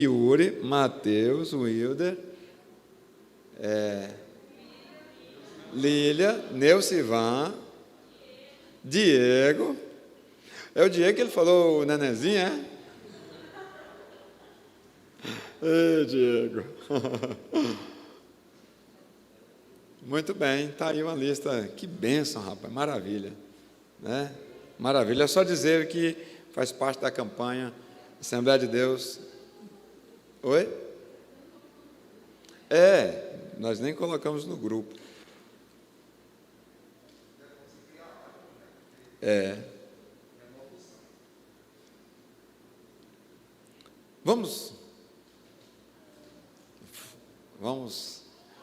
Yuri, Matheus, Wilder, Lília, Neucivan, Diego. É o Diego que ele falou, o nenenzinho, é? Ei, Diego. Muito bem, está aí uma lista. Que bênção, rapaz, maravilha, né? Maravilha, é só dizer que faz parte da campanha Assembleia de Deus. Oi? Nós nem colocamos no grupo. Vamos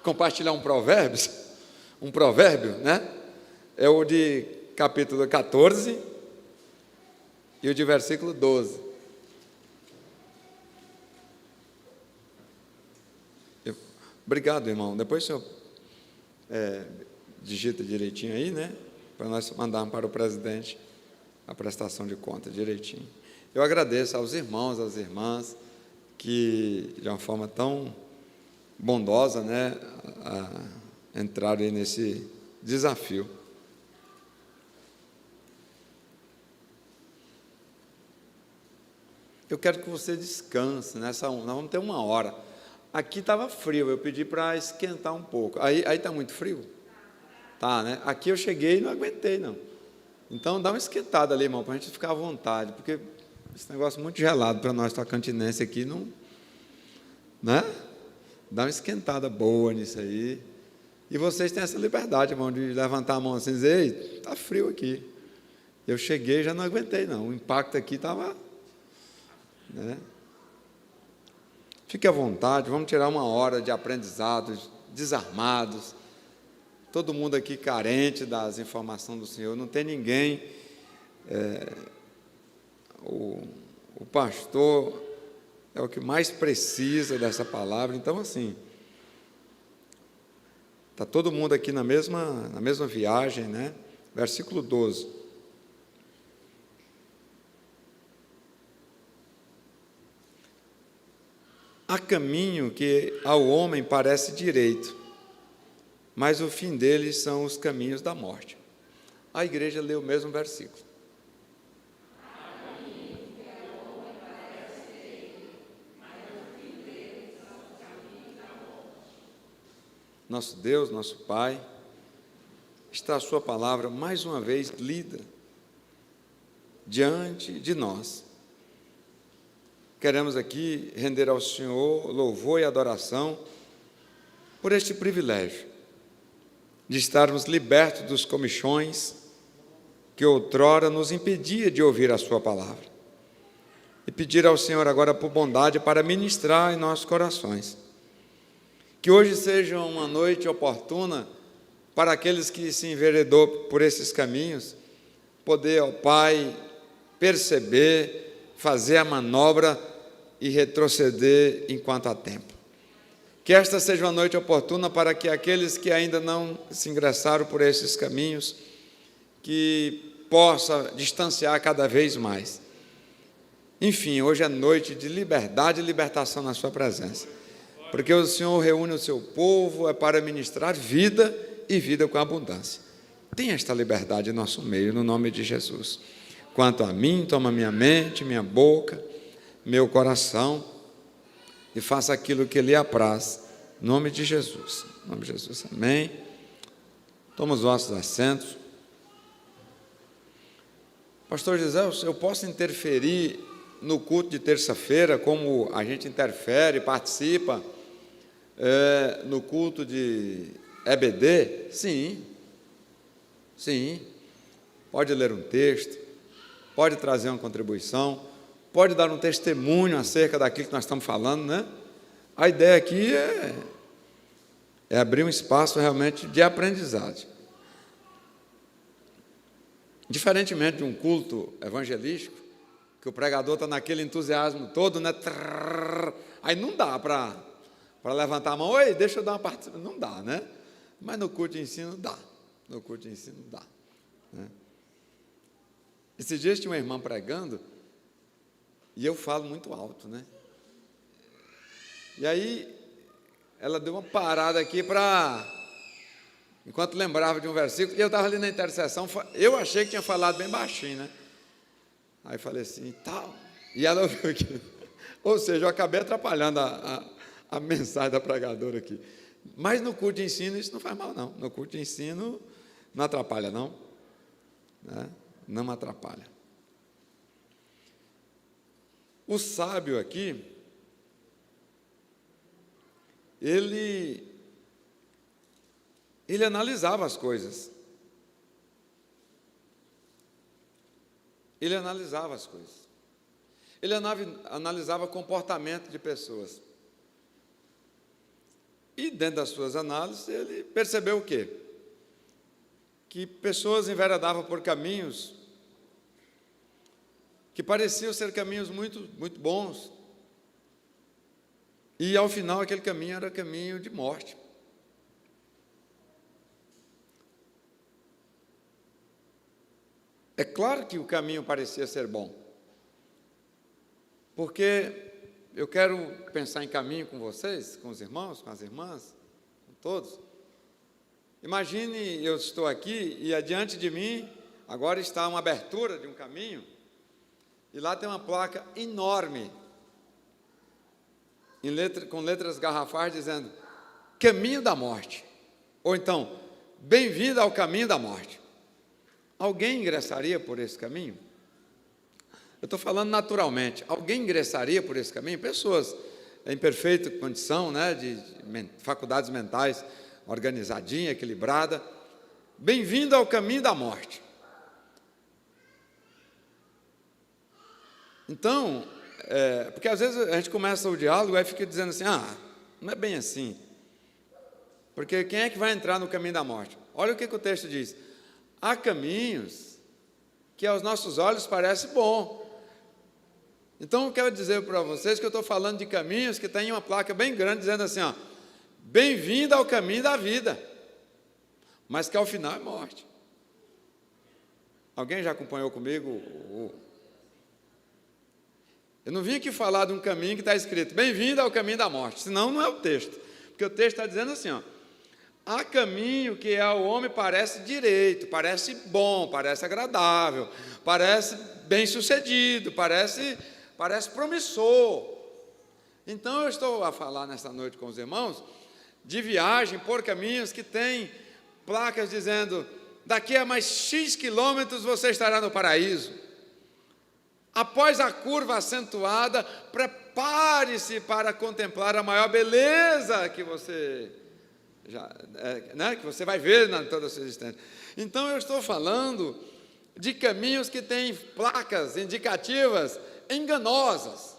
compartilhar um provérbio, né? É o de capítulo 14 e o de versículo 12. Obrigado, irmão. Depois o senhor digita direitinho aí, né? Para nós mandarmos para o presidente a prestação de conta direitinho. Eu agradeço aos irmãos, às irmãs, que de uma forma tão bondosa, né, entraram aí nesse desafio. Eu quero que você descanse nós vamos ter 1 hora. Aqui estava frio, eu pedi para esquentar um pouco. Aí está muito frio? Tá, né? Aqui eu cheguei e não aguentei, não. Então dá uma esquentada ali, irmão, para a gente ficar à vontade, porque esse negócio é muito gelado para nós tocantinense aqui, não, né? Dá uma esquentada boa nisso aí. E vocês têm essa liberdade, irmão, de levantar a mão assim e dizer: ei, está frio aqui. Eu cheguei e já não aguentei, não. O impacto aqui estava, né? Fique à vontade, vamos tirar 1 hora de aprendizados, desarmados. Todo mundo aqui carente das informações do Senhor, não tem ninguém. O pastor é o que mais precisa dessa palavra. Então, assim, está todo mundo aqui na mesma viagem, né? Versículo 12. Há caminho que ao homem parece direito, mas o fim deles são os caminhos da morte. A igreja lê o mesmo versículo. Nosso Deus, nosso Pai, está a sua palavra mais uma vez lida diante de nós. Queremos aqui render ao Senhor louvor e adoração por este privilégio de estarmos libertos dos comichões que outrora nos impedia de ouvir a sua palavra. E pedir ao Senhor agora por bondade para ministrar em nossos corações. Que hoje seja uma noite oportuna para aqueles que se enveredou por esses caminhos, poder, ó Pai, perceber, fazer a manobra e retroceder enquanto há tempo. Que esta seja uma noite oportuna para que aqueles que ainda não se ingressaram por esses caminhos, que possa distanciar cada vez mais. Enfim, hoje é noite de liberdade e libertação na sua presença, porque o Senhor reúne o seu povo para ministrar vida e vida com abundância. Tenha esta liberdade em nosso meio, no nome de Jesus. Quanto a mim, toma minha mente, minha boca, meu coração, e faça aquilo que lhe apraz, em nome de Jesus. Em nome de Jesus, amém. Toma os vossos assentos. Pastor José, eu posso interferir no culto de terça-feira, como a gente interfere, participa no culto de EBD? Sim, pode ler um texto, pode trazer uma contribuição, pode dar um testemunho acerca daquilo que nós estamos falando, né? A ideia aqui é abrir um espaço realmente de aprendizagem. Diferentemente de um culto evangelístico, que o pregador está naquele entusiasmo todo, né? Aí não dá para levantar a mão: oi, deixa eu dar uma participação. Não dá, né? Mas no culto de ensino dá. Né? Esses dias tinha uma irmã pregando, e eu falo muito alto, né? E aí, ela deu uma parada aqui enquanto lembrava de um versículo, e eu estava ali na intercessão, eu achei que tinha falado bem baixinho, né? Aí falei assim, tal, e ela ouviu aqui. Ou seja, eu acabei atrapalhando a mensagem da pregadora aqui. Mas no culto de ensino isso não faz mal, não. No culto de ensino não atrapalha, não. Né? Não atrapalha. O sábio aqui, ele analisava as coisas. Ele analisava as coisas. Ele analisava comportamento de pessoas. E dentro das suas análises, ele percebeu o quê? Que pessoas enveredavam por caminhos que pareciam ser caminhos muito, muito bons. E, ao final, aquele caminho era caminho de morte. É claro que o caminho parecia ser bom, porque eu quero pensar em caminho com vocês, com os irmãos, com as irmãs, com todos. Imagine, eu estou aqui e adiante de mim, agora está uma abertura de um caminho, e lá tem uma placa enorme, com letras garrafais, dizendo, caminho da morte. Ou então, bem-vindo ao caminho da morte. Alguém ingressaria por esse caminho? Eu estou falando naturalmente. Alguém ingressaria por esse caminho? Pessoas em perfeita condição, né, de faculdades mentais organizadinha, equilibrada. Bem-vindo ao caminho da morte. Então, porque às vezes a gente começa o diálogo e fica dizendo assim, não é bem assim. Porque quem é que vai entrar no caminho da morte? Olha o que o texto diz. Há caminhos que aos nossos olhos parece bom. Então, eu quero dizer para vocês que eu estou falando de caminhos que tem uma placa bem grande dizendo assim, bem-vindo ao caminho da vida, mas que ao final é morte. Alguém já acompanhou comigo? Eu não vim aqui falar de um caminho que está escrito, bem-vindo ao caminho da morte, senão não é o texto. Porque o texto está dizendo assim, há caminho que ao homem parece direito, parece bom, parece agradável, parece bem-sucedido, parece promissor. Então, eu estou a falar nesta noite com os irmãos de viagem por caminhos que tem placas dizendo, daqui a mais X quilômetros você estará no paraíso. Após a curva acentuada, prepare-se para contemplar a maior beleza que você que você vai ver na toda a sua existência. Então, eu estou falando de caminhos que têm placas indicativas enganosas.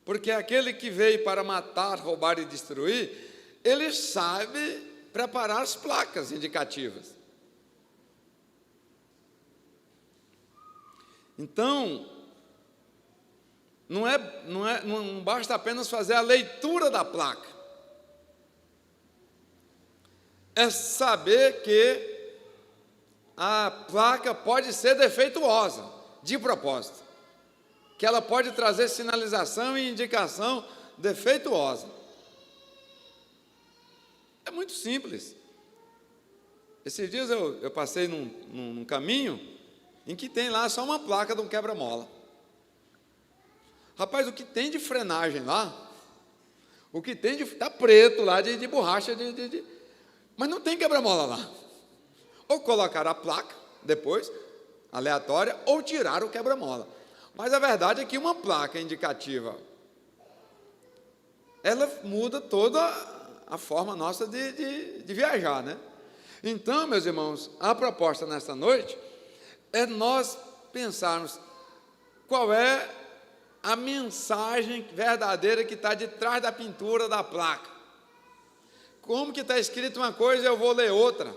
Porque aquele que veio para matar, roubar e destruir, ele sabe preparar as placas indicativas. Então, não basta apenas fazer a leitura da placa. É saber que a placa pode ser defeituosa, de propósito. Que ela pode trazer sinalização e indicação defeituosa. É muito simples. Esses dias eu passei num caminho em que tem lá só uma placa de um quebra-mola. Rapaz, o que tem de frenagem lá, o que tem está preto lá de borracha, mas não tem quebra-mola lá. Ou colocar a placa depois, aleatória, ou tirar o quebra-mola. Mas a verdade é que uma placa indicativa, ela muda toda a forma nossa de viajar, né? Então, meus irmãos, a proposta nesta noite é nós pensarmos qual é a mensagem verdadeira que está de trás da pintura da placa. Como que está escrito uma coisa e eu vou ler outra?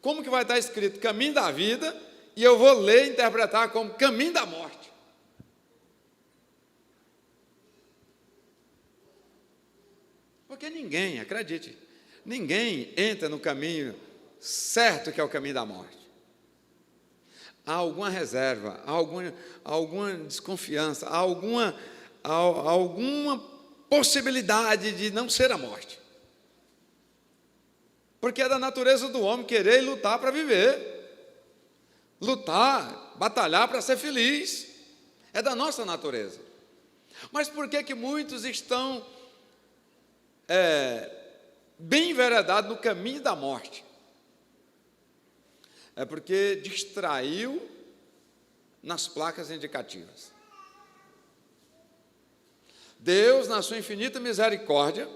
Como que vai estar escrito caminho da vida e eu vou ler e interpretar como caminho da morte? Porque ninguém, acredite, ninguém entra no caminho certo que é o caminho da morte. há alguma reserva, há alguma desconfiança, há alguma possibilidade de não ser a morte. Porque é da natureza do homem querer e lutar para viver. Lutar, batalhar para ser feliz. É da nossa natureza. Mas por que muitos estão bem enveredados no caminho da morte? É porque distraiu nas placas indicativas. Deus, na sua infinita misericórdia,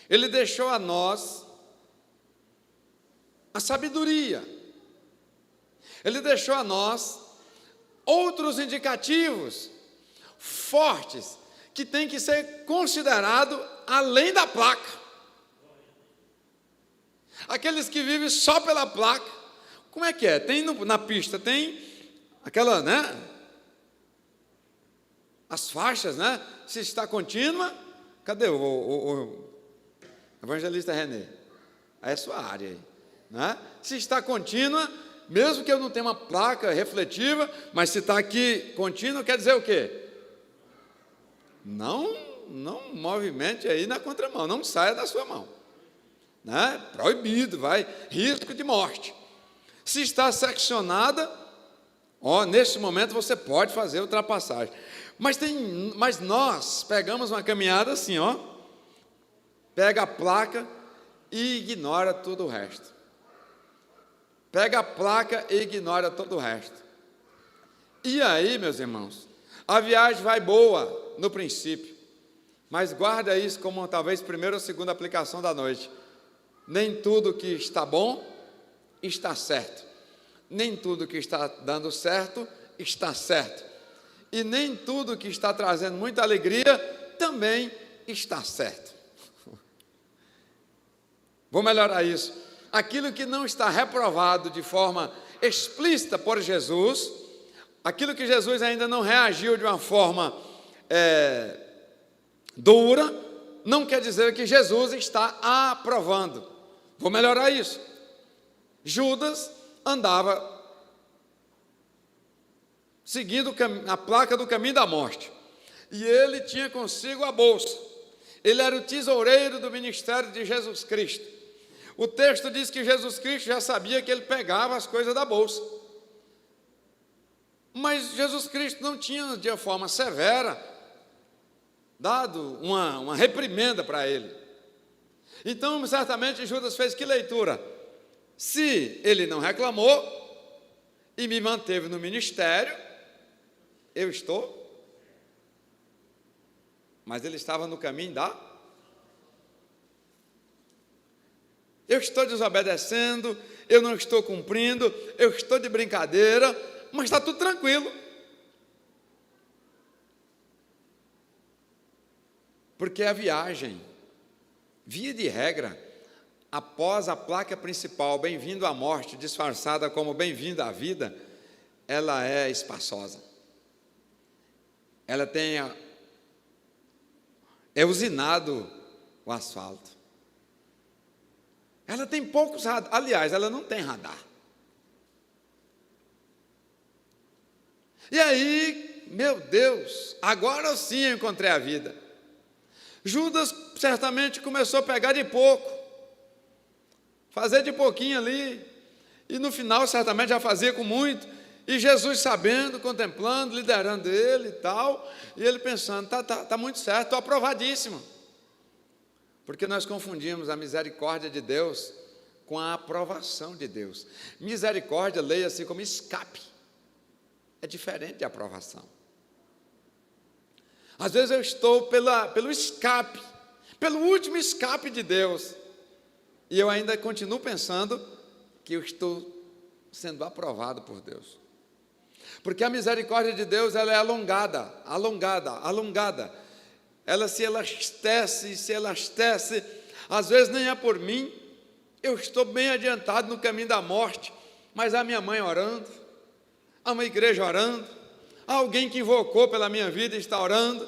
Ele deixou a nós a sabedoria. Ele deixou a nós outros indicativos fortes que tem que ser considerado além da placa. Aqueles que vivem só pela placa, como é que é? Tem na pista, tem aquela, né? As faixas, né? Se está contínua, cadê o evangelista René? É a sua área aí, né? Se está contínua, mesmo que eu não tenha uma placa refletiva, mas se está aqui contínua, quer dizer o quê? Não movimente aí na contramão, não saia da sua mão, né? Proibido, vai, risco de morte. Se está seccionada, nesse momento você pode fazer ultrapassagem. Mas nós pegamos uma caminhada assim, pega a placa e ignora todo o resto. Pega a placa e ignora todo o resto. E aí, meus irmãos, a viagem vai boa no princípio, mas guarda isso como talvez primeira ou segunda aplicação da noite. Nem tudo que está bom está certo. Nem tudo que está dando certo está certo. E nem tudo que está trazendo muita alegria também está certo. Vou melhorar isso. Aquilo que não está reprovado de forma explícita por Jesus, aquilo que Jesus ainda não reagiu de uma forma dura, não quer dizer que Jesus está aprovando. Vou melhorar isso. Judas andava seguindo a placa do caminho da morte, e ele tinha consigo a bolsa. Ele era o tesoureiro do ministério de Jesus Cristo. O texto diz que Jesus Cristo já sabia que ele pegava as coisas da bolsa, mas Jesus Cristo não tinha de forma severa dado uma reprimenda para ele. Então certamente Judas fez que leitura? Se ele não reclamou e me manteve no ministério, eu estou, mas ele estava no caminho eu estou desobedecendo, eu não estou cumprindo, eu estou de brincadeira, mas está tudo tranquilo. Porque a viagem, via de regra, após a placa principal, bem-vindo à morte, disfarçada como bem-vindo à vida, ela é espaçosa. Ela tem usinado o asfalto. Ela tem poucos radar, aliás, ela não tem radar. E aí, meu Deus, agora sim eu encontrei a vida. Judas certamente começou a pegar de pouco, fazer de pouquinho ali, e no final certamente já fazia com muito. E Jesus sabendo, contemplando, liderando ele e tal, e ele pensando, tá muito certo, estou aprovadíssimo. Porque nós confundimos a misericórdia de Deus com a aprovação de Deus. Misericórdia, leia-se como escape. É diferente de aprovação. Às vezes eu estou pelo escape, pelo último escape de Deus, e eu ainda continuo pensando que eu estou sendo aprovado por Deus. Porque a misericórdia de Deus, ela é alongada. Ela se elastece, às vezes nem é por mim, eu estou bem adiantado no caminho da morte, mas a minha mãe orando, há uma igreja orando, há alguém que invocou pela minha vida e está orando,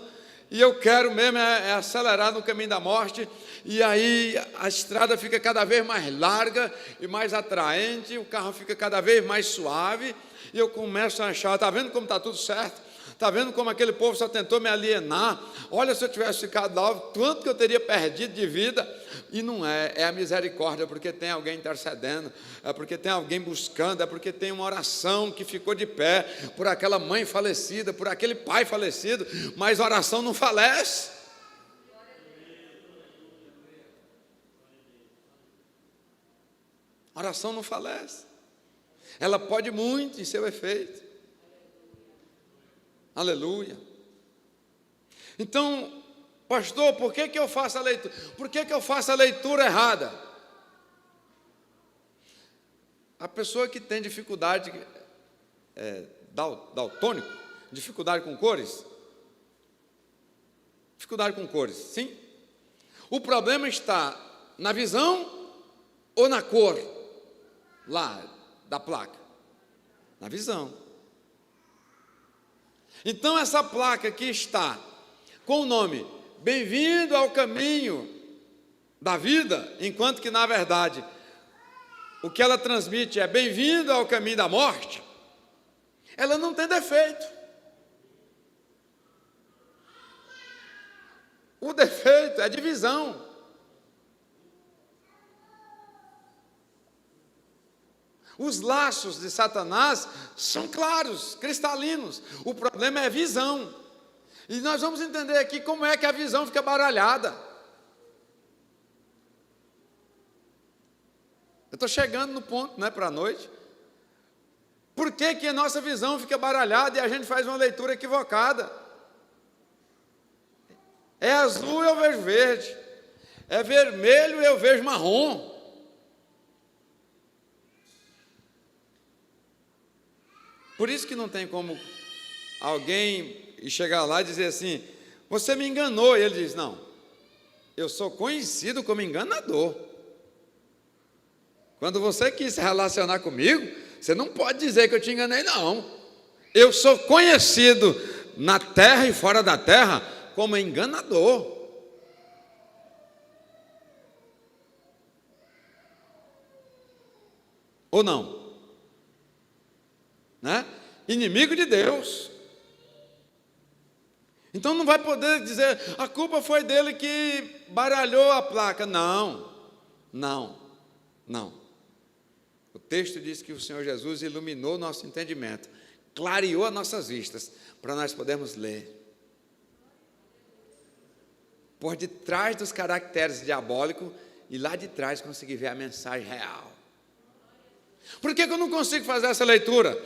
e eu quero mesmo acelerar no caminho da morte, e aí a estrada fica cada vez mais larga e mais atraente, o carro fica cada vez mais suave, e eu começo a achar, está vendo como está tudo certo? Está vendo como aquele povo só tentou me alienar? Olha, se eu tivesse ficado lá, quanto que eu teria perdido de vida? E não é a misericórdia, porque tem alguém intercedendo, é porque tem alguém buscando, é porque tem uma oração que ficou de pé por aquela mãe falecida, por aquele pai falecido, mas a oração não falece. A oração não falece. Ela pode muito em seu efeito. Aleluia. Então, pastor, por que eu faço a leitura? Por que eu faço a leitura errada? A pessoa que tem dificuldade daltônico, dificuldade com cores, sim? O problema está na visão ou na cor lá da placa? Na visão. Então essa placa que está com o nome Bem-vindo ao caminho da vida, enquanto que na verdade o que ela transmite é bem-vindo ao caminho da morte, ela não tem defeito. O defeito é de visão. Os laços de Satanás são claros, cristalinos. O problema é visão. E nós vamos entender aqui como é que a visão fica baralhada. Eu estou chegando no ponto, para a noite. Por que a nossa visão fica baralhada e a gente faz uma leitura equivocada? É azul, eu vejo verde. É vermelho, eu vejo marrom. Por isso que não tem como alguém chegar lá e dizer assim, você me enganou. E ele diz, não, eu sou conhecido como enganador. Quando você quis se relacionar comigo, você não pode dizer que eu te enganei, não. Eu sou conhecido na terra e fora da terra como enganador. Ou não? Inimigo de Deus. Então não vai poder dizer, a culpa foi dele que baralhou a placa. Não. O texto diz que o Senhor Jesus iluminou nosso entendimento, clareou as nossas vistas, para nós podermos ler. Por detrás dos caracteres diabólicos, e lá de trás conseguir ver a mensagem real. Por que eu não consigo fazer essa leitura?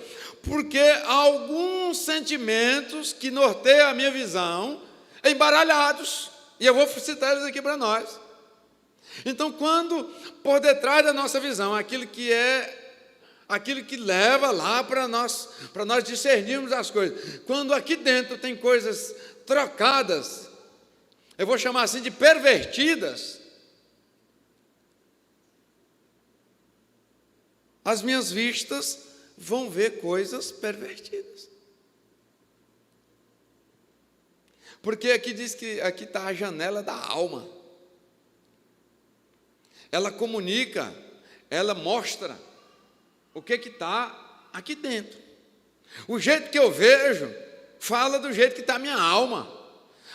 Porque há alguns sentimentos que norteiam a minha visão embaralhados, e eu vou citar eles aqui para nós. Então, quando por detrás da nossa visão, aquilo que leva lá para nós discernirmos as coisas, quando aqui dentro tem coisas trocadas, eu vou chamar assim de pervertidas, as minhas vistas vão ver coisas pervertidas. Porque aqui diz que aqui está a janela da alma. Ela comunica, ela mostra o que está aqui dentro. O jeito que eu vejo fala do jeito que está a minha alma.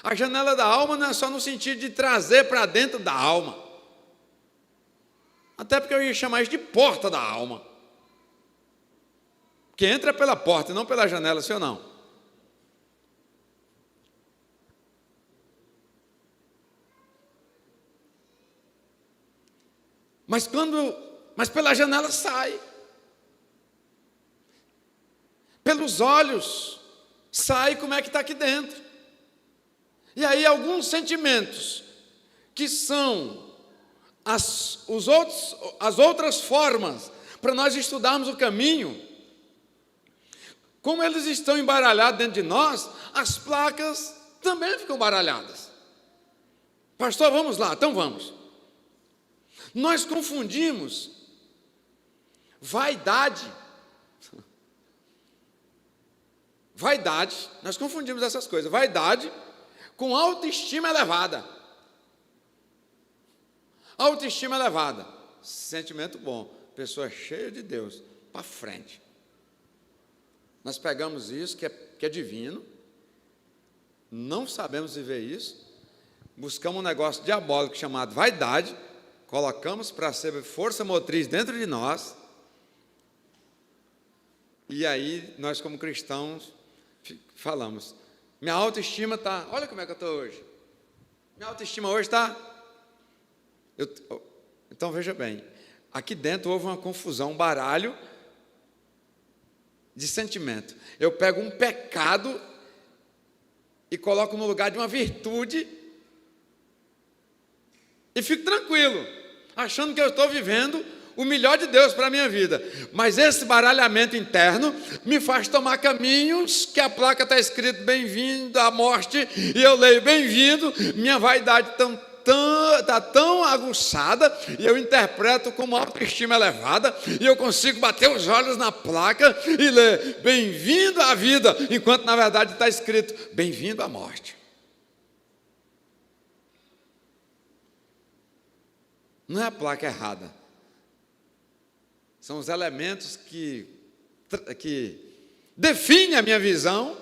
A janela da alma não é só no sentido de trazer para dentro da alma. Até porque eu ia chamar isso de porta da alma. Que entra pela porta e não pela janela, sim ou não? Mas pela janela sai. Pelos olhos sai como é que está aqui dentro. E aí alguns sentimentos que são as outras formas para nós estudarmos o caminho, como eles estão embaralhados dentro de nós, as placas também ficam baralhadas. Pastor, vamos lá, então vamos. Nós confundimos vaidade, nós confundimos essas coisas, vaidade com autoestima elevada. Autoestima elevada, sentimento bom, pessoa cheia de Deus, para frente. Nós pegamos isso, que é divino, não sabemos viver isso, buscamos um negócio diabólico chamado vaidade, colocamos para ser força motriz dentro de nós, e aí nós como cristãos falamos, minha autoestima está, olha como é que eu estou hoje, minha autoestima hoje está, então veja bem, aqui dentro houve uma confusão, um baralho de sentimento. Eu pego um pecado e coloco no lugar de uma virtude e fico tranquilo, achando que eu estou vivendo o melhor de Deus para a minha vida. Mas esse baralhamento interno me faz tomar caminhos que a placa está escrito bem-vindo à morte, e eu leio bem-vindo, minha vaidade está tão aguçada, e eu interpreto como autoestima elevada, e eu consigo bater os olhos na placa e ler bem-vindo à vida, enquanto na verdade está escrito bem-vindo à morte. Não é a placa errada, são os elementos que definem a minha visão,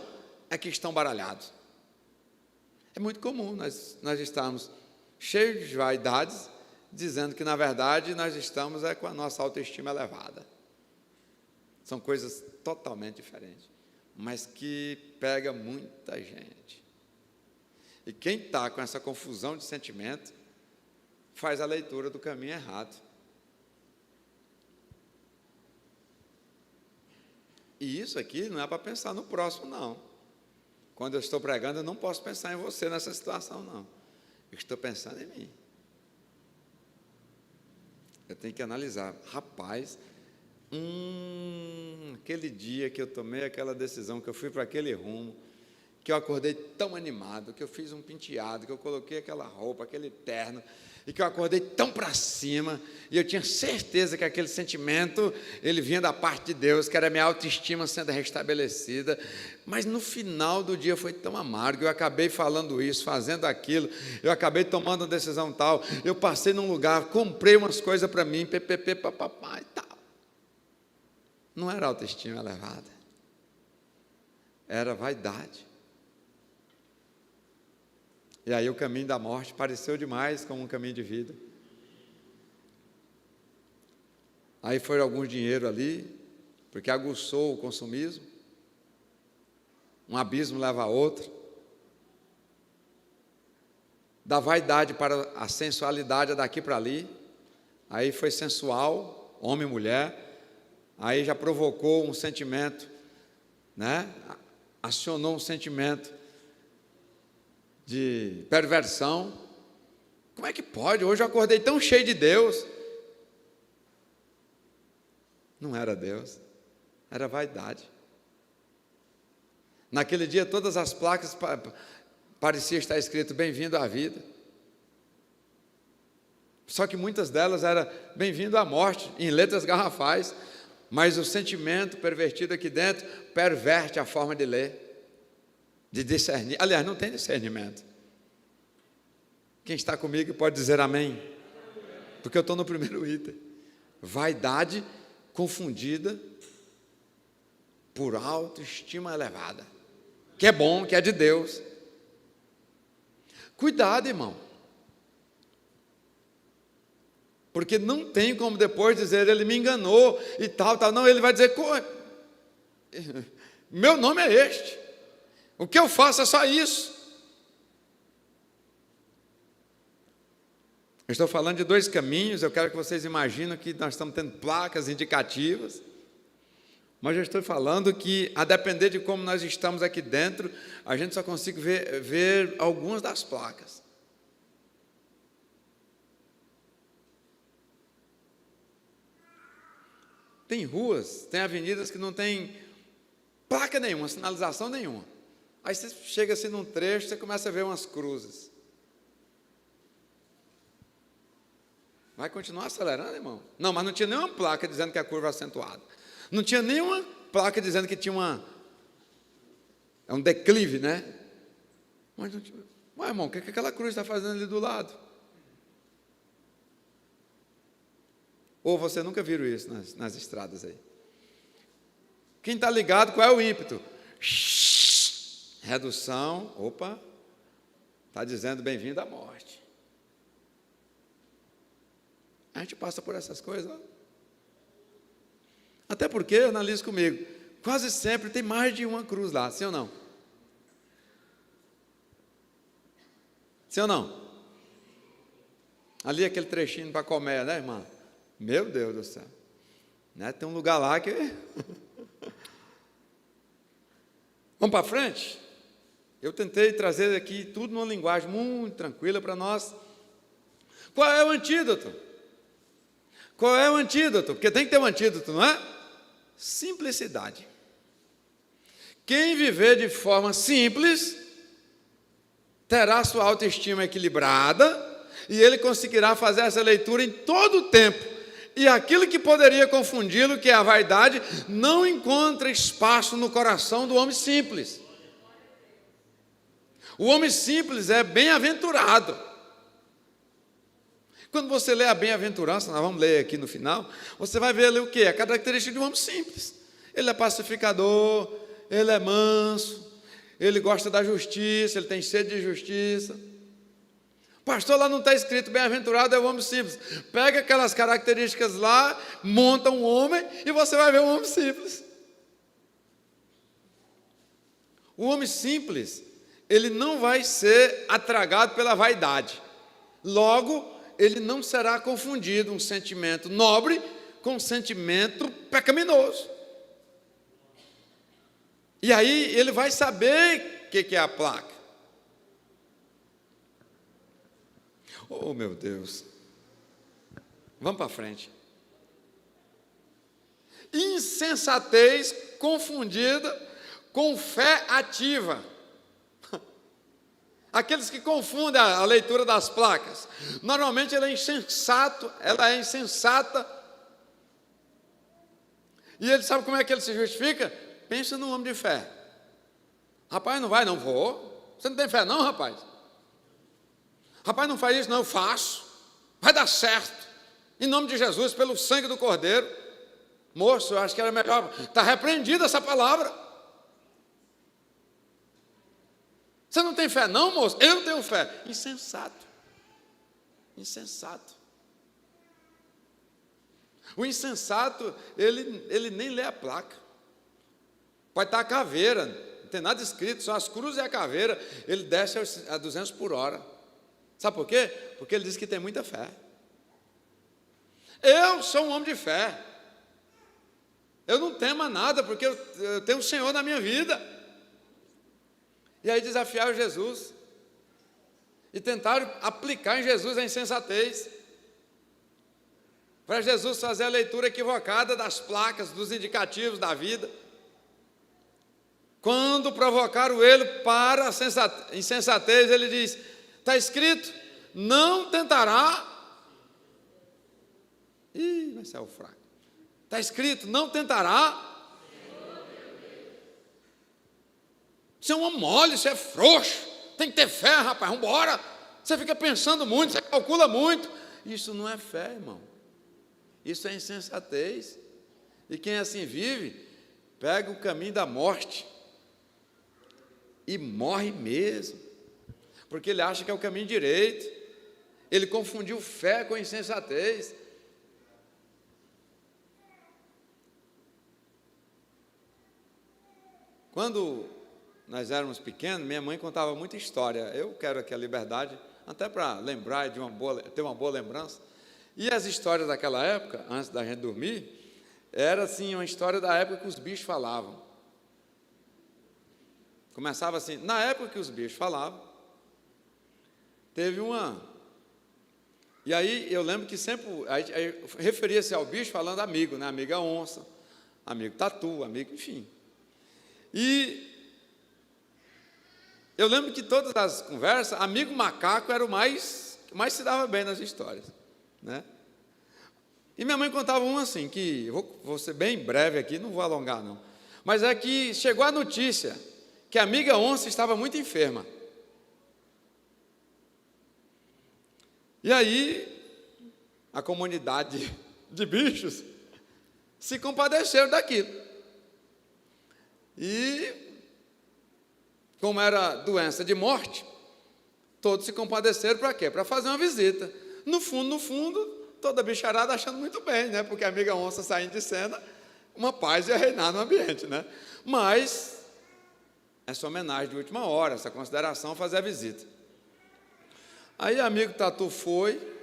é que estão baralhados. É muito comum nós estarmos cheios de vaidades, dizendo que, na verdade, nós estamos com a nossa autoestima elevada. São coisas totalmente diferentes, mas que pega muita gente. E quem está com essa confusão de sentimento, faz a leitura do caminho errado. E isso aqui não é para pensar no próximo, não. Quando eu estou pregando, eu não posso pensar em você nessa situação, não. Eu estou pensando em mim. Eu tenho que analisar. Rapaz, aquele dia que eu tomei aquela decisão, que eu fui para aquele rumo, que eu acordei tão animado, que eu fiz um penteado, que eu coloquei aquela roupa, aquele terno, e que eu acordei tão para cima, e eu tinha certeza que aquele sentimento, ele vinha da parte de Deus, que era a minha autoestima sendo restabelecida, mas no final do dia foi tão amargo, eu acabei falando isso, fazendo aquilo, eu acabei tomando uma decisão tal, eu passei num lugar, comprei umas coisas para mim, papapá e tal. Não era autoestima elevada, era vaidade. E aí o caminho da morte pareceu demais como um caminho de vida. Aí foi algum dinheiro ali, porque aguçou o consumismo. Um abismo leva a outro. Da vaidade para a sensualidade daqui para ali. Aí foi sensual, homem e mulher. Aí já provocou um sentimento, né? Acionou um sentimento de perversão. Como é que pode? Hoje eu acordei tão cheio de Deus. Não era Deus, era vaidade. Naquele dia todas as placas parecia estar escrito bem-vindo à vida. Só que muitas delas eram bem-vindo à morte, em letras garrafais, mas o sentimento pervertido aqui dentro perverte a forma de ler, de discernir. Aliás, não tem discernimento. Quem está comigo pode dizer amém? Porque eu estou no primeiro item. Vaidade confundida por autoestima elevada, que é bom, que é de Deus. Cuidado, irmão, porque não tem como depois dizer, ele me enganou e tal, tal. Não, ele vai dizer, meu nome é este, o que eu faço é só isso. Eu estou falando de dois caminhos, eu quero que vocês imaginem que nós estamos tendo placas indicativas, mas eu estou falando que, a depender de como nós estamos aqui dentro, a gente só consegue ver algumas das placas. Tem ruas, tem avenidas que não tem placa nenhuma, sinalização nenhuma. Aí você chega assim num trecho, você começa a ver umas cruzes. Vai continuar acelerando, irmão? Não, mas não tinha nenhuma placa dizendo que a curva é acentuada. Não tinha nenhuma placa dizendo que tinha um declive, né? Mas não tinha. Ué, irmão, o que aquela cruz está fazendo ali do lado? Ou você nunca viu isso nas estradas aí? Quem está ligado, qual é o ímpeto? Redução, opa, está dizendo bem-vindo à morte. A gente passa por essas coisas. Ó. Até porque, analise comigo, quase sempre tem mais de uma cruz lá, sim ou não? Sim ou não? Ali aquele trechinho para comer, né, irmã? Meu Deus do céu. Né? Tem um lugar lá que... Vamos para frente? Eu tentei trazer aqui tudo numa linguagem muito tranquila para nós. Qual é o antídoto? Qual é o antídoto? Porque tem que ter um antídoto, não é? Simplicidade. Quem viver de forma simples terá sua autoestima equilibrada e ele conseguirá fazer essa leitura em todo o tempo. E aquilo que poderia confundi-lo, que é a vaidade, não encontra espaço no coração do homem simples. O homem simples é bem-aventurado. Quando você lê a bem-aventurança, nós vamos ler aqui no final, você vai ver ali o quê? A característica de um homem simples. Ele é pacificador, ele é manso, ele gosta da justiça, ele tem sede de justiça. Pastor, lá não está escrito bem-aventurado é o homem simples. Pega aquelas características lá, monta um homem e você vai ver um homem simples. O homem simples, ele não vai ser atragado pela vaidade. Logo, ele não será confundido um sentimento nobre com um sentimento pecaminoso. E aí ele vai saber o que é a placa. Oh, meu Deus. Vamos para frente. Insensatez confundida com fé ativa. Aqueles que confundem a leitura das placas. Normalmente ela é insensata. E ele sabe como é que ele se justifica? Pensa no homem de fé. Rapaz, não vai, não vou. Você não tem fé não, rapaz? Rapaz, não faz isso, não, eu faço. Vai dar certo. Em nome de Jesus, pelo sangue do Cordeiro. Moço, eu acho que era melhor. Está repreendida essa palavra. Você não tem fé, não, moço? Eu tenho fé. Insensato. Insensato. O insensato, ele nem lê a placa. Pode estar a caveira, não tem nada escrito, só as cruzes e a caveira. Ele desce a 200 por hora. Sabe por quê? Porque ele diz que tem muita fé. Eu sou um homem de fé. Eu não temo a nada, porque eu tenho o Senhor na minha vida. E aí desafiaram Jesus. E tentaram aplicar em Jesus a insensatez. Para Jesus fazer a leitura equivocada das placas, dos indicativos da vida. Quando provocaram ele para a insensatez, ele diz... Está escrito, não tentará. Ih, vai ser o fraco. Está escrito, não tentará. Isso é uma mole, isso é frouxo. Tem que ter fé, rapaz, vamos embora. Você fica pensando muito, você calcula muito. Isso não é fé, irmão. Isso é insensatez. E quem assim vive, pega o caminho da morte. E morre mesmo. Porque ele acha que é o caminho direito. Ele confundiu fé com insensatez. Quando nós éramos pequenos, minha mãe contava muita história. Eu quero aqui a liberdade, até para lembrar, ter uma boa lembrança. E as histórias daquela época, antes da gente dormir, era assim, uma história da época que os bichos falavam. Começava assim, na época que os bichos falavam, teve uma... E aí eu lembro que sempre aí referia-se ao bicho falando amigo, né? Amiga onça, amigo tatu, amigo, enfim. E eu lembro que todas as conversas, amigo macaco era o que mais se dava bem nas histórias, né? E minha mãe contava um assim, que vou ser bem breve aqui, não vou alongar não, mas é que chegou a notícia que a amiga onça estava muito enferma. E aí, a comunidade de bichos se compadeceram daquilo. E, como era doença de morte, todos se compadeceram para quê? Para fazer uma visita. No fundo, toda bicharada achando muito bem, né? Porque a amiga onça saindo de cena, uma paz ia reinar no ambiente, né? Mas essa homenagem de última hora, essa consideração, fazer a visita. Aí amigo tatu foi,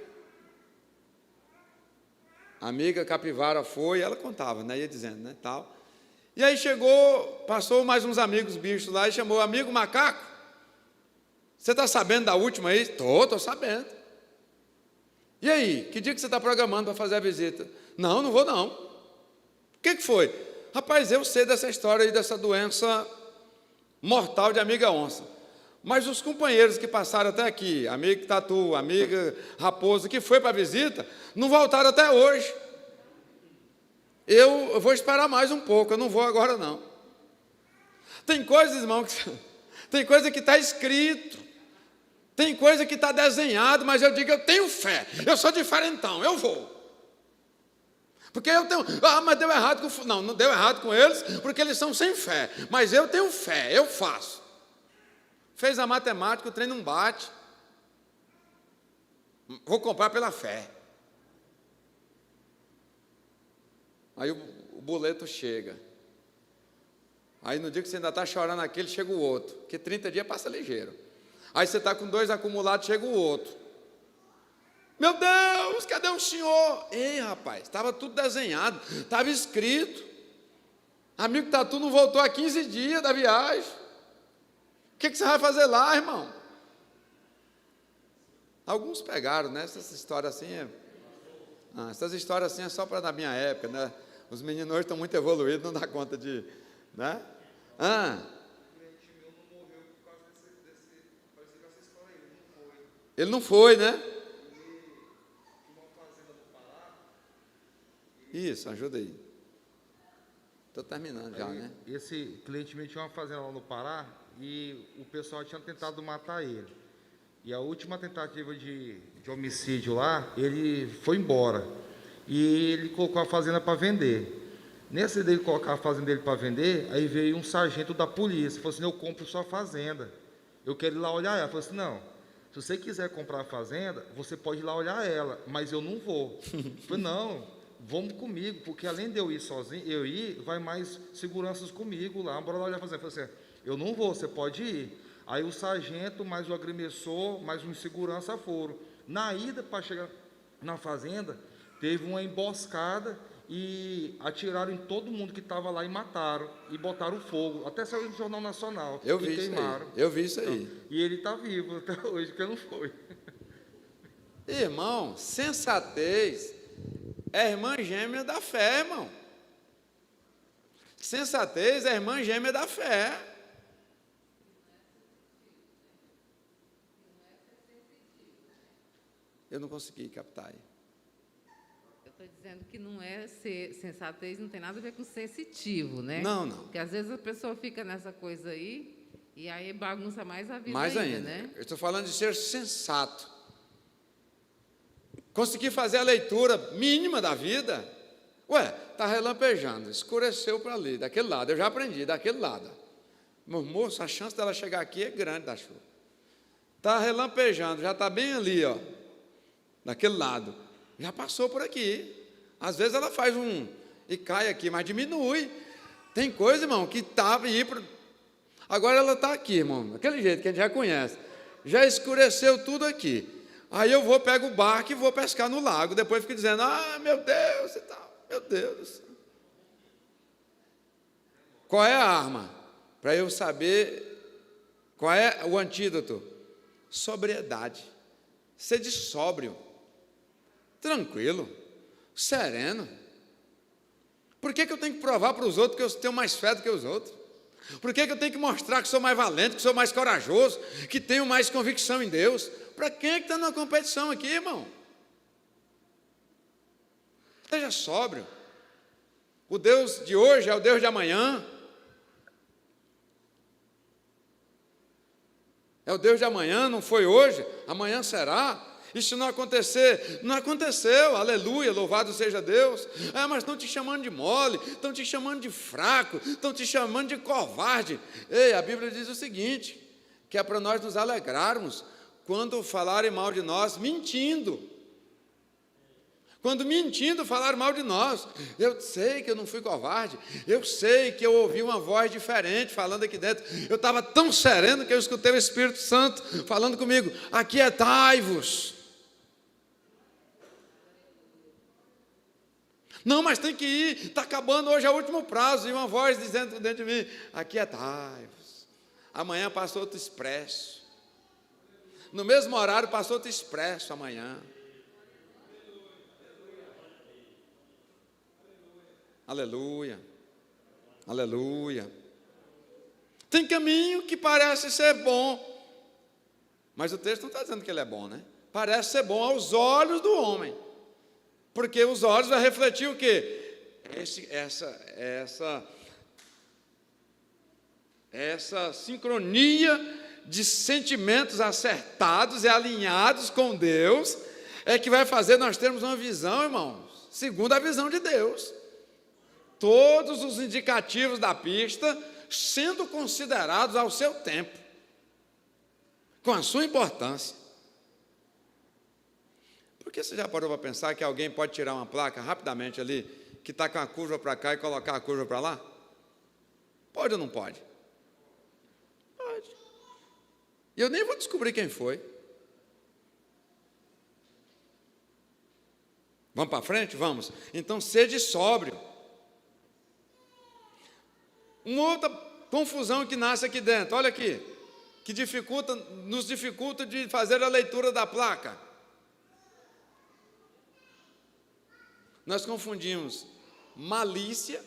a amiga capivara foi, ela contava, né? Ia dizendo, né? Tal. E aí passou mais uns amigos bichos lá e chamou, amigo macaco, você está sabendo da última aí? Estou sabendo. E aí, que dia que você está programando para fazer a visita? Não vou não. O que foi? Rapaz, eu sei dessa história aí, dessa doença mortal de amiga onça. Mas os companheiros que passaram até aqui, amigo tatu, amiga raposa, que foi para a visita, não voltaram até hoje. Eu vou esperar mais um pouco, eu não vou agora não. Tem coisas, irmão, tem coisa que está escrito, tem coisa que está desenhado, mas eu digo, eu tenho fé, eu sou diferentão, eu vou. Porque eu tenho, mas deu errado com... Não deu errado com eles, porque eles são sem fé, mas eu tenho fé, eu faço. Fez a matemática, o trem não bate. Vou comprar pela fé. Aí o boleto chega. Aí no dia que você ainda está chorando aquele, chega o outro. Porque 30 dias passa ligeiro. Aí você está com 2 acumulados, chega o outro. Meu Deus, cadê o senhor? Ei, rapaz, estava tudo desenhado, estava escrito. Amigo tatu não voltou há 15 dias da viagem. O que você vai fazer lá, irmão? Alguns pegaram, né? Essas histórias assim é só para da minha época, né? Os meninos hoje estão muito evoluídos, não dá conta de, né? Ele não foi, né? Isso, ajuda aí. Estou terminando já, né? Esse cliente meu tinha uma fazenda lá no Pará e o pessoal tinha tentado matar ele. E a última tentativa de homicídio lá, ele foi embora. E ele colocou a fazenda para vender. Nesse dele colocar a fazenda dele para vender, aí veio um sargento da polícia. Falou assim, eu compro sua fazenda. Eu quero ir lá olhar ela. Falou assim, não, se você quiser comprar a fazenda, você pode ir lá olhar ela, mas eu não vou. Falei, não, vamos comigo, porque além de eu ir sozinho, vai mais seguranças comigo lá. Bora lá olhar a fazenda. Falei assim, eu não vou, você pode ir. Aí o sargento, mais o agressor, mais um segurança foram. Na ida para chegar na fazenda, teve uma emboscada e atiraram em todo mundo que estava lá e mataram. E botaram fogo. Até saiu no Jornal Nacional. Eu vi queimaram. Eu vi isso aí. Então, e ele está vivo até hoje, porque não foi. Irmão, sensatez é irmã gêmea da fé, irmão. Sensatez é irmã gêmea da fé. Eu não consegui captar aí. Eu estou dizendo que não é ser sensatez, não tem nada a ver com sensitivo, né? Não. Porque às vezes a pessoa fica nessa coisa aí e aí bagunça mais a vida mais ainda, né? Eu estou falando de ser sensato. Conseguir fazer a leitura mínima da vida. Está relampejando, escureceu para ali, daquele lado. Eu já aprendi, daquele lado. Meu moço, a chance dela chegar aqui é grande da chuva. Está relampejando, já está bem ali, ó. Daquele lado, já passou por aqui. Às vezes ela faz e cai aqui, mas diminui. Tem coisa, irmão, que estava e agora ela está aqui, irmão, daquele jeito que a gente já conhece. Já escureceu tudo aqui. Aí eu pego o barco e vou pescar no lago. Depois fico dizendo, meu Deus e tal, meu Deus do céu. Qual é a arma? Para eu saber qual é o antídoto? Sobriedade. Sede sóbrio. Tranquilo, sereno. Por que eu tenho que provar para os outros que eu tenho mais fé do que os outros? Por que eu tenho que mostrar que sou mais valente, que sou mais corajoso, que tenho mais convicção em Deus? Para quem é que está numa competição aqui, irmão? Seja sóbrio. O Deus de hoje é o Deus de amanhã. É o Deus de amanhã, não foi hoje, amanhã será. E se não acontecer, não aconteceu, aleluia, louvado seja Deus. Mas estão te chamando de mole, estão te chamando de fraco, estão te chamando de covarde. Ei, a Bíblia diz o seguinte, que é para nós nos alegrarmos quando falarem mal de nós, mentindo. Quando mentindo falaram mal de nós. Eu sei que eu não fui covarde, eu sei que eu ouvi uma voz diferente falando aqui dentro. Eu estava tão sereno que eu escutei o Espírito Santo falando comigo: aquietai-vos. Não, mas tem que ir, está acabando, hoje é o último prazo. E uma voz dizendo dentro de mim: aquietai-vos. Amanhã passa outro expresso. No mesmo horário passa outro expresso amanhã. Aleluia, aleluia. Tem caminho que parece ser bom, mas o texto não está dizendo que ele é bom, né? Parece ser bom aos olhos do homem, porque os olhos vai refletir o quê? Essa sincronia de sentimentos acertados e alinhados com Deus é que vai fazer nós termos uma visão, irmãos, segundo a visão de Deus. Todos os indicativos da pista sendo considerados ao seu tempo, com a sua importância. Por que você já parou para pensar que alguém pode tirar uma placa rapidamente ali, que está com a curva para cá e colocar a curva para lá? Pode ou não pode? Pode. E eu nem vou descobrir quem foi. Vamos para frente? Vamos. Então, sede sóbrio. Uma outra confusão que nasce aqui dentro, olha aqui, que nos dificulta de fazer a leitura da placa. Nós confundimos malícia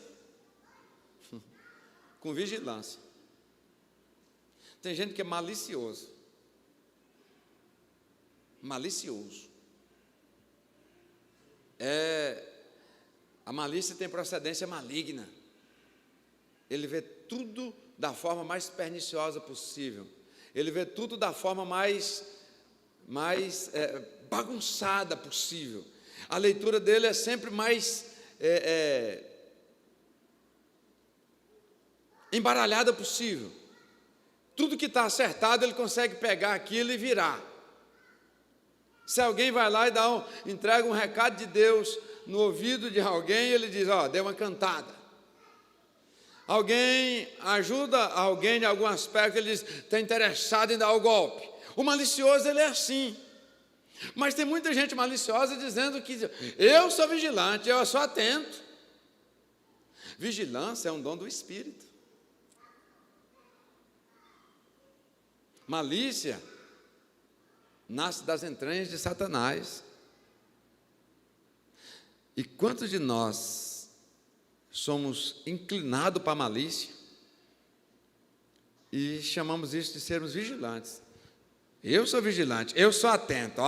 com vigilância. Tem gente que é malicioso. Malicioso. A malícia tem procedência maligna. Ele vê tudo da forma mais perniciosa possível. Ele vê tudo da forma mais bagunçada possível. A leitura dele é sempre mais embaralhada possível. Tudo que está acertado, ele consegue pegar aquilo e virar. Se alguém vai lá e entrega um recado de Deus no ouvido de alguém, ele diz: deu uma cantada. Alguém ajuda alguém em algum aspecto, ele diz: está interessado em dar o golpe. O malicioso, ele é assim. Mas tem muita gente maliciosa dizendo que eu sou vigilante, eu sou atento. Vigilância é um dom do Espírito. Malícia nasce das entranhas de Satanás. E quantos de nós somos inclinados para a malícia e chamamos isso de sermos vigilantes? Eu sou vigilante, eu sou atento,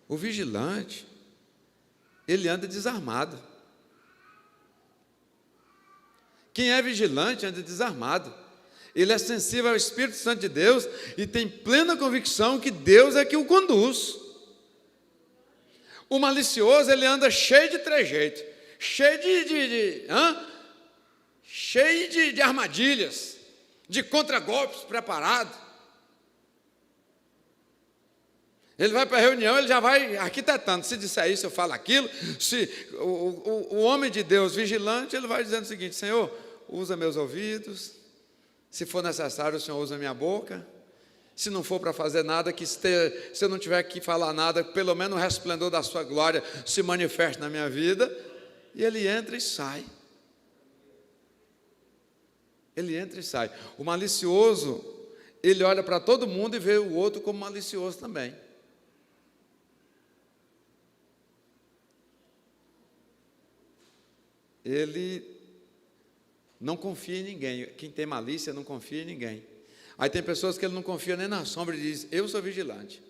O vigilante, ele anda desarmado. Quem é vigilante anda desarmado. Ele é sensível ao Espírito Santo de Deus e tem plena convicção que Deus é que o conduz. O malicioso, ele anda cheio de trejeitos, cheio de armadilhas, de contragolpes preparados. Ele vai para a reunião, ele já vai arquitetando. Se disser isso, eu falo aquilo. Se o homem de Deus vigilante, ele vai dizendo o seguinte: Senhor, usa meus ouvidos. Se for necessário, o Senhor usa minha boca. Se não for para fazer nada, se eu não tiver que falar nada, pelo menos o resplendor da sua glória se manifeste na minha vida. E ele entra e sai. Ele entra e sai. O malicioso, ele olha para todo mundo e vê o outro como malicioso também. Ele não confia em ninguém. Quem tem malícia não confia em ninguém. Aí tem pessoas que ele não confia nem na sombra e diz: eu sou vigilante.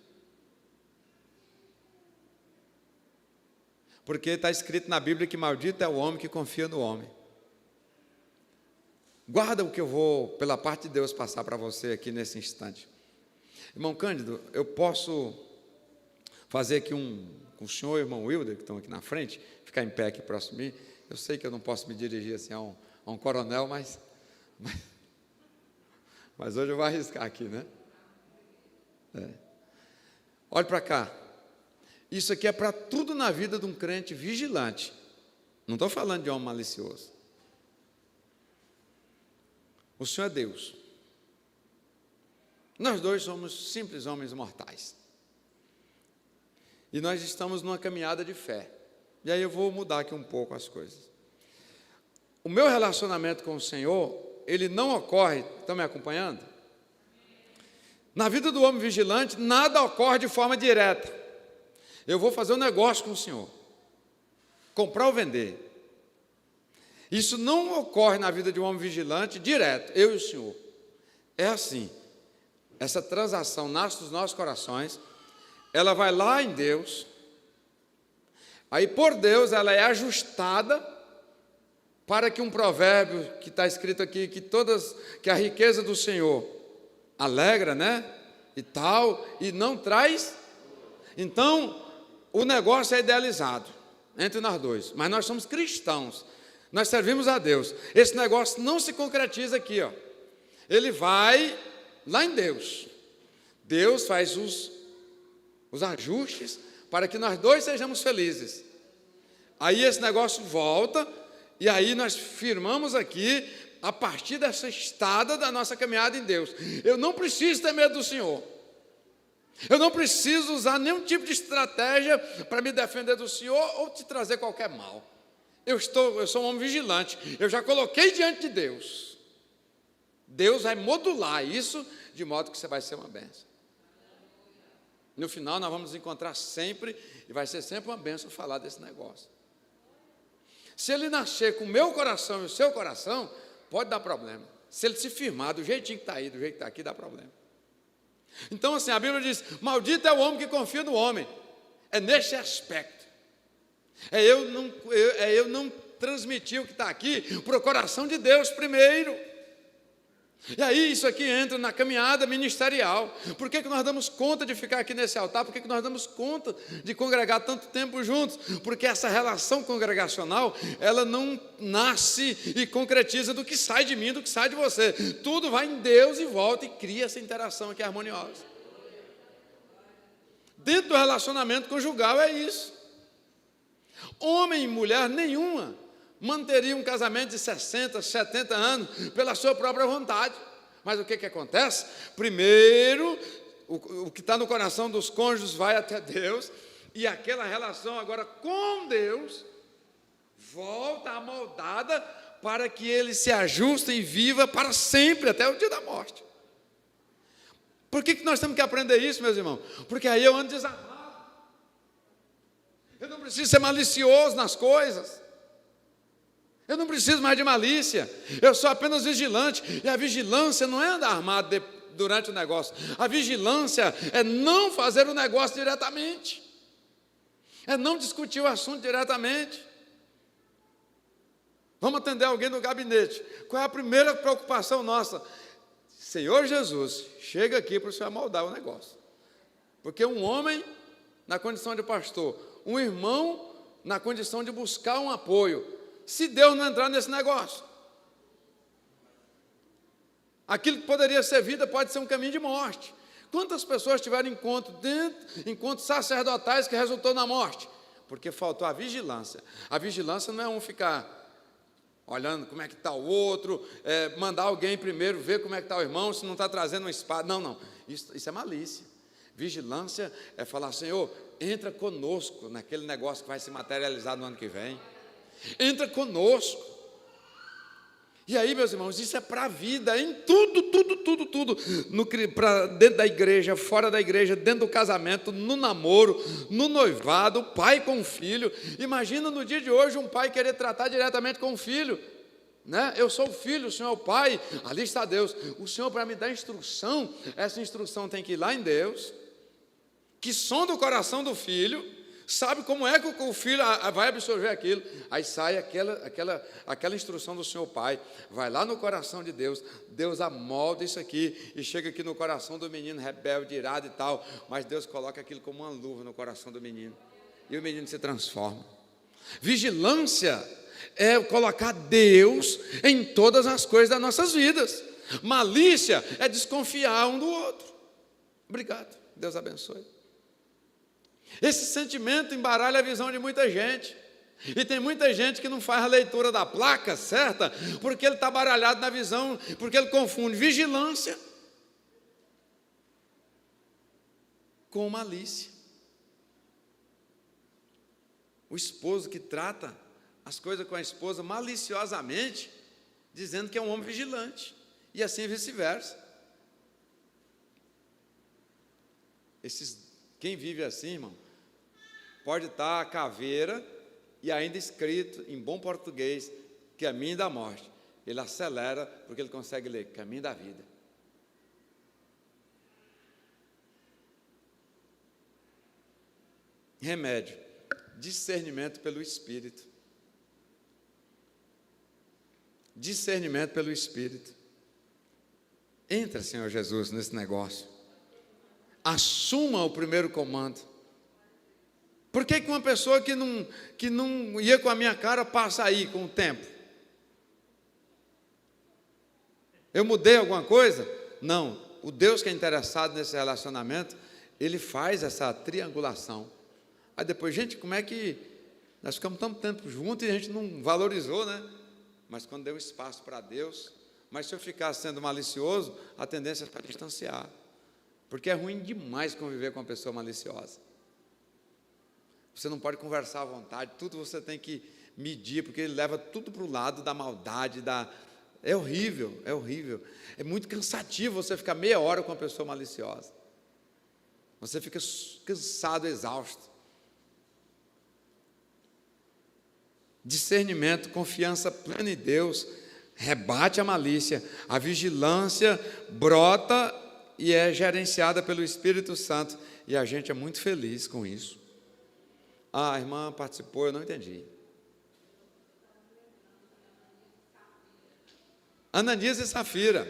Porque está escrito na Bíblia que maldito é o homem que confia no homem. Guarda o que eu vou, pela parte de Deus, passar para você aqui nesse instante. Irmão Cândido, eu posso fazer aqui com o senhor e o irmão Wilder, que estão aqui na frente, ficar em pé aqui próximo de mim. Eu sei que eu não posso me dirigir assim a um coronel, mas hoje eu vou arriscar aqui, né? Olhe para cá. Isso aqui é para tudo na vida de um crente vigilante. Não estou falando de homem malicioso. O Senhor é Deus. Nós dois somos simples homens mortais. E nós estamos numa caminhada de fé. E aí eu vou mudar aqui um pouco as coisas. O meu relacionamento com o Senhor, ele não ocorre, estão me acompanhando? Na vida do homem vigilante, nada ocorre de forma direta. Eu vou fazer um negócio com o Senhor. Comprar ou vender. Isso não ocorre na vida de um homem vigilante direto, eu e o Senhor. É assim. Essa transação nasce dos nossos corações, ela vai lá em Deus, aí por Deus ela é ajustada para que um provérbio que está escrito aqui, que a riqueza do Senhor alegra, né? E tal, e não traz. Então, o negócio é idealizado entre nós dois, mas nós somos cristãos, nós servimos a Deus. Esse negócio não se concretiza aqui, ó. Ele vai lá em Deus. Deus faz os ajustes para que nós dois sejamos felizes. Aí esse negócio volta, e aí nós firmamos aqui, a partir dessa estada da nossa caminhada em Deus. Eu não preciso ter medo do Senhor. Eu não preciso usar nenhum tipo de estratégia para me defender do Senhor ou te trazer qualquer mal. Eu sou um homem vigilante. Eu já coloquei diante de Deus. Deus vai modular isso de modo que você vai ser uma bênção. No final nós vamos nos encontrar sempre e vai ser sempre uma bênção falar desse negócio. Se ele nascer com o meu coração e o seu coração, pode dar problema. Se ele se firmar do jeitinho que está aí, do jeito que está aqui, dá problema. Então assim, a Bíblia diz, maldito é o homem que confia no homem. É nesse aspecto. Eu não transmitir o que está aqui para o coração de Deus primeiro. E aí isso aqui entra na caminhada ministerial. Por que nós damos conta de ficar aqui nesse altar? Por que nós damos conta de congregar tanto tempo juntos? Porque essa relação congregacional, ela não nasce e concretiza do que sai de mim, do que sai de você. Tudo vai em Deus e volta e cria essa interação aqui harmoniosa. Dentro do relacionamento conjugal é isso. Homem e mulher nenhuma manteria um casamento de 60, 70 anos pela sua própria vontade. Mas o que acontece? Primeiro, o que está no coração dos cônjuges vai até Deus, e aquela relação agora com Deus volta amoldada para que eles se ajustem e vivam para sempre, até o dia da morte. Por que nós temos que aprender isso, meus irmãos? Porque aí eu ando desarmado. Eu não preciso ser malicioso nas coisas. Eu não preciso mais de malícia. Eu sou apenas vigilante. E a vigilância não é andar armado durante o negócio. A vigilância é não fazer o negócio diretamente. É não discutir o assunto diretamente. Vamos atender alguém no gabinete. Qual é a primeira preocupação nossa? Senhor Jesus, chega aqui para o Senhor moldar o negócio. Porque um homem na condição de pastor, um irmão na condição de buscar um apoio, se Deus não entrar nesse negócio, aquilo que poderia ser vida pode ser um caminho de morte. Quantas pessoas tiveram encontros sacerdotais que resultou na morte? Porque faltou a vigilância. A vigilância não é um ficar olhando como é que está o outro, mandar alguém primeiro ver como é que está o irmão, se não está trazendo uma espada. Não. Isso é malícia. Vigilância é falar, Senhor, entra conosco naquele negócio que vai se materializar no ano que vem. Entra conosco. E aí, meus irmãos, isso é para a vida, em tudo. Dentro da igreja, fora da igreja, dentro do casamento, no namoro, no noivado, o pai com o filho. Imagina no dia de hoje um pai querer tratar diretamente com o filho, né? Eu sou o filho, o Senhor é o pai, ali está Deus. O Senhor, para me dar instrução, essa instrução tem que ir lá em Deus, que sonda o coração do filho, Sabe como é que o filho vai absorver aquilo? Aí sai aquela instrução do Senhor Pai, vai lá no coração de Deus, Deus amolda isso aqui, e chega aqui no coração do menino rebelde, irado e tal, mas Deus coloca aquilo como uma luva no coração do menino, e o menino se transforma. Vigilância é colocar Deus em todas as coisas das nossas vidas. Malícia é desconfiar um do outro. Obrigado, Deus abençoe. Esse sentimento embaralha a visão de muita gente. E tem muita gente que não faz a leitura da placa certa, porque ele está baralhado na visão, porque ele confunde vigilância com malícia. O esposo que trata as coisas com a esposa maliciosamente, dizendo que é um homem vigilante, e assim vice-versa. Quem vive assim, irmão, pode estar a caveira e ainda escrito em bom português, caminho da morte. Ele acelera porque ele consegue ler caminho da vida. Remédio, discernimento pelo Espírito. Discernimento pelo Espírito. Entra, Senhor Jesus, nesse negócio. Assuma o primeiro comando. Por que uma pessoa que não ia com a minha cara passa aí com o tempo? Eu mudei alguma coisa? Não. O Deus que é interessado nesse relacionamento, Ele faz essa triangulação. Aí depois, gente, como é que nós ficamos tanto tempo juntos e a gente não valorizou, né? Mas quando deu espaço para Deus, mas se eu ficar sendo malicioso, a tendência é para distanciar. Porque é ruim demais conviver com uma pessoa maliciosa. Você não pode conversar à vontade, tudo você tem que medir, porque ele leva tudo para o lado da maldade, é horrível, é horrível. É muito cansativo você ficar meia hora com uma pessoa maliciosa. Você fica cansado, exausto. Discernimento, confiança plena em Deus, rebate a malícia. A vigilância brota e é gerenciada pelo Espírito Santo, e a gente é muito feliz com isso. Ah, a irmã participou, eu não entendi. Ananias e Safira.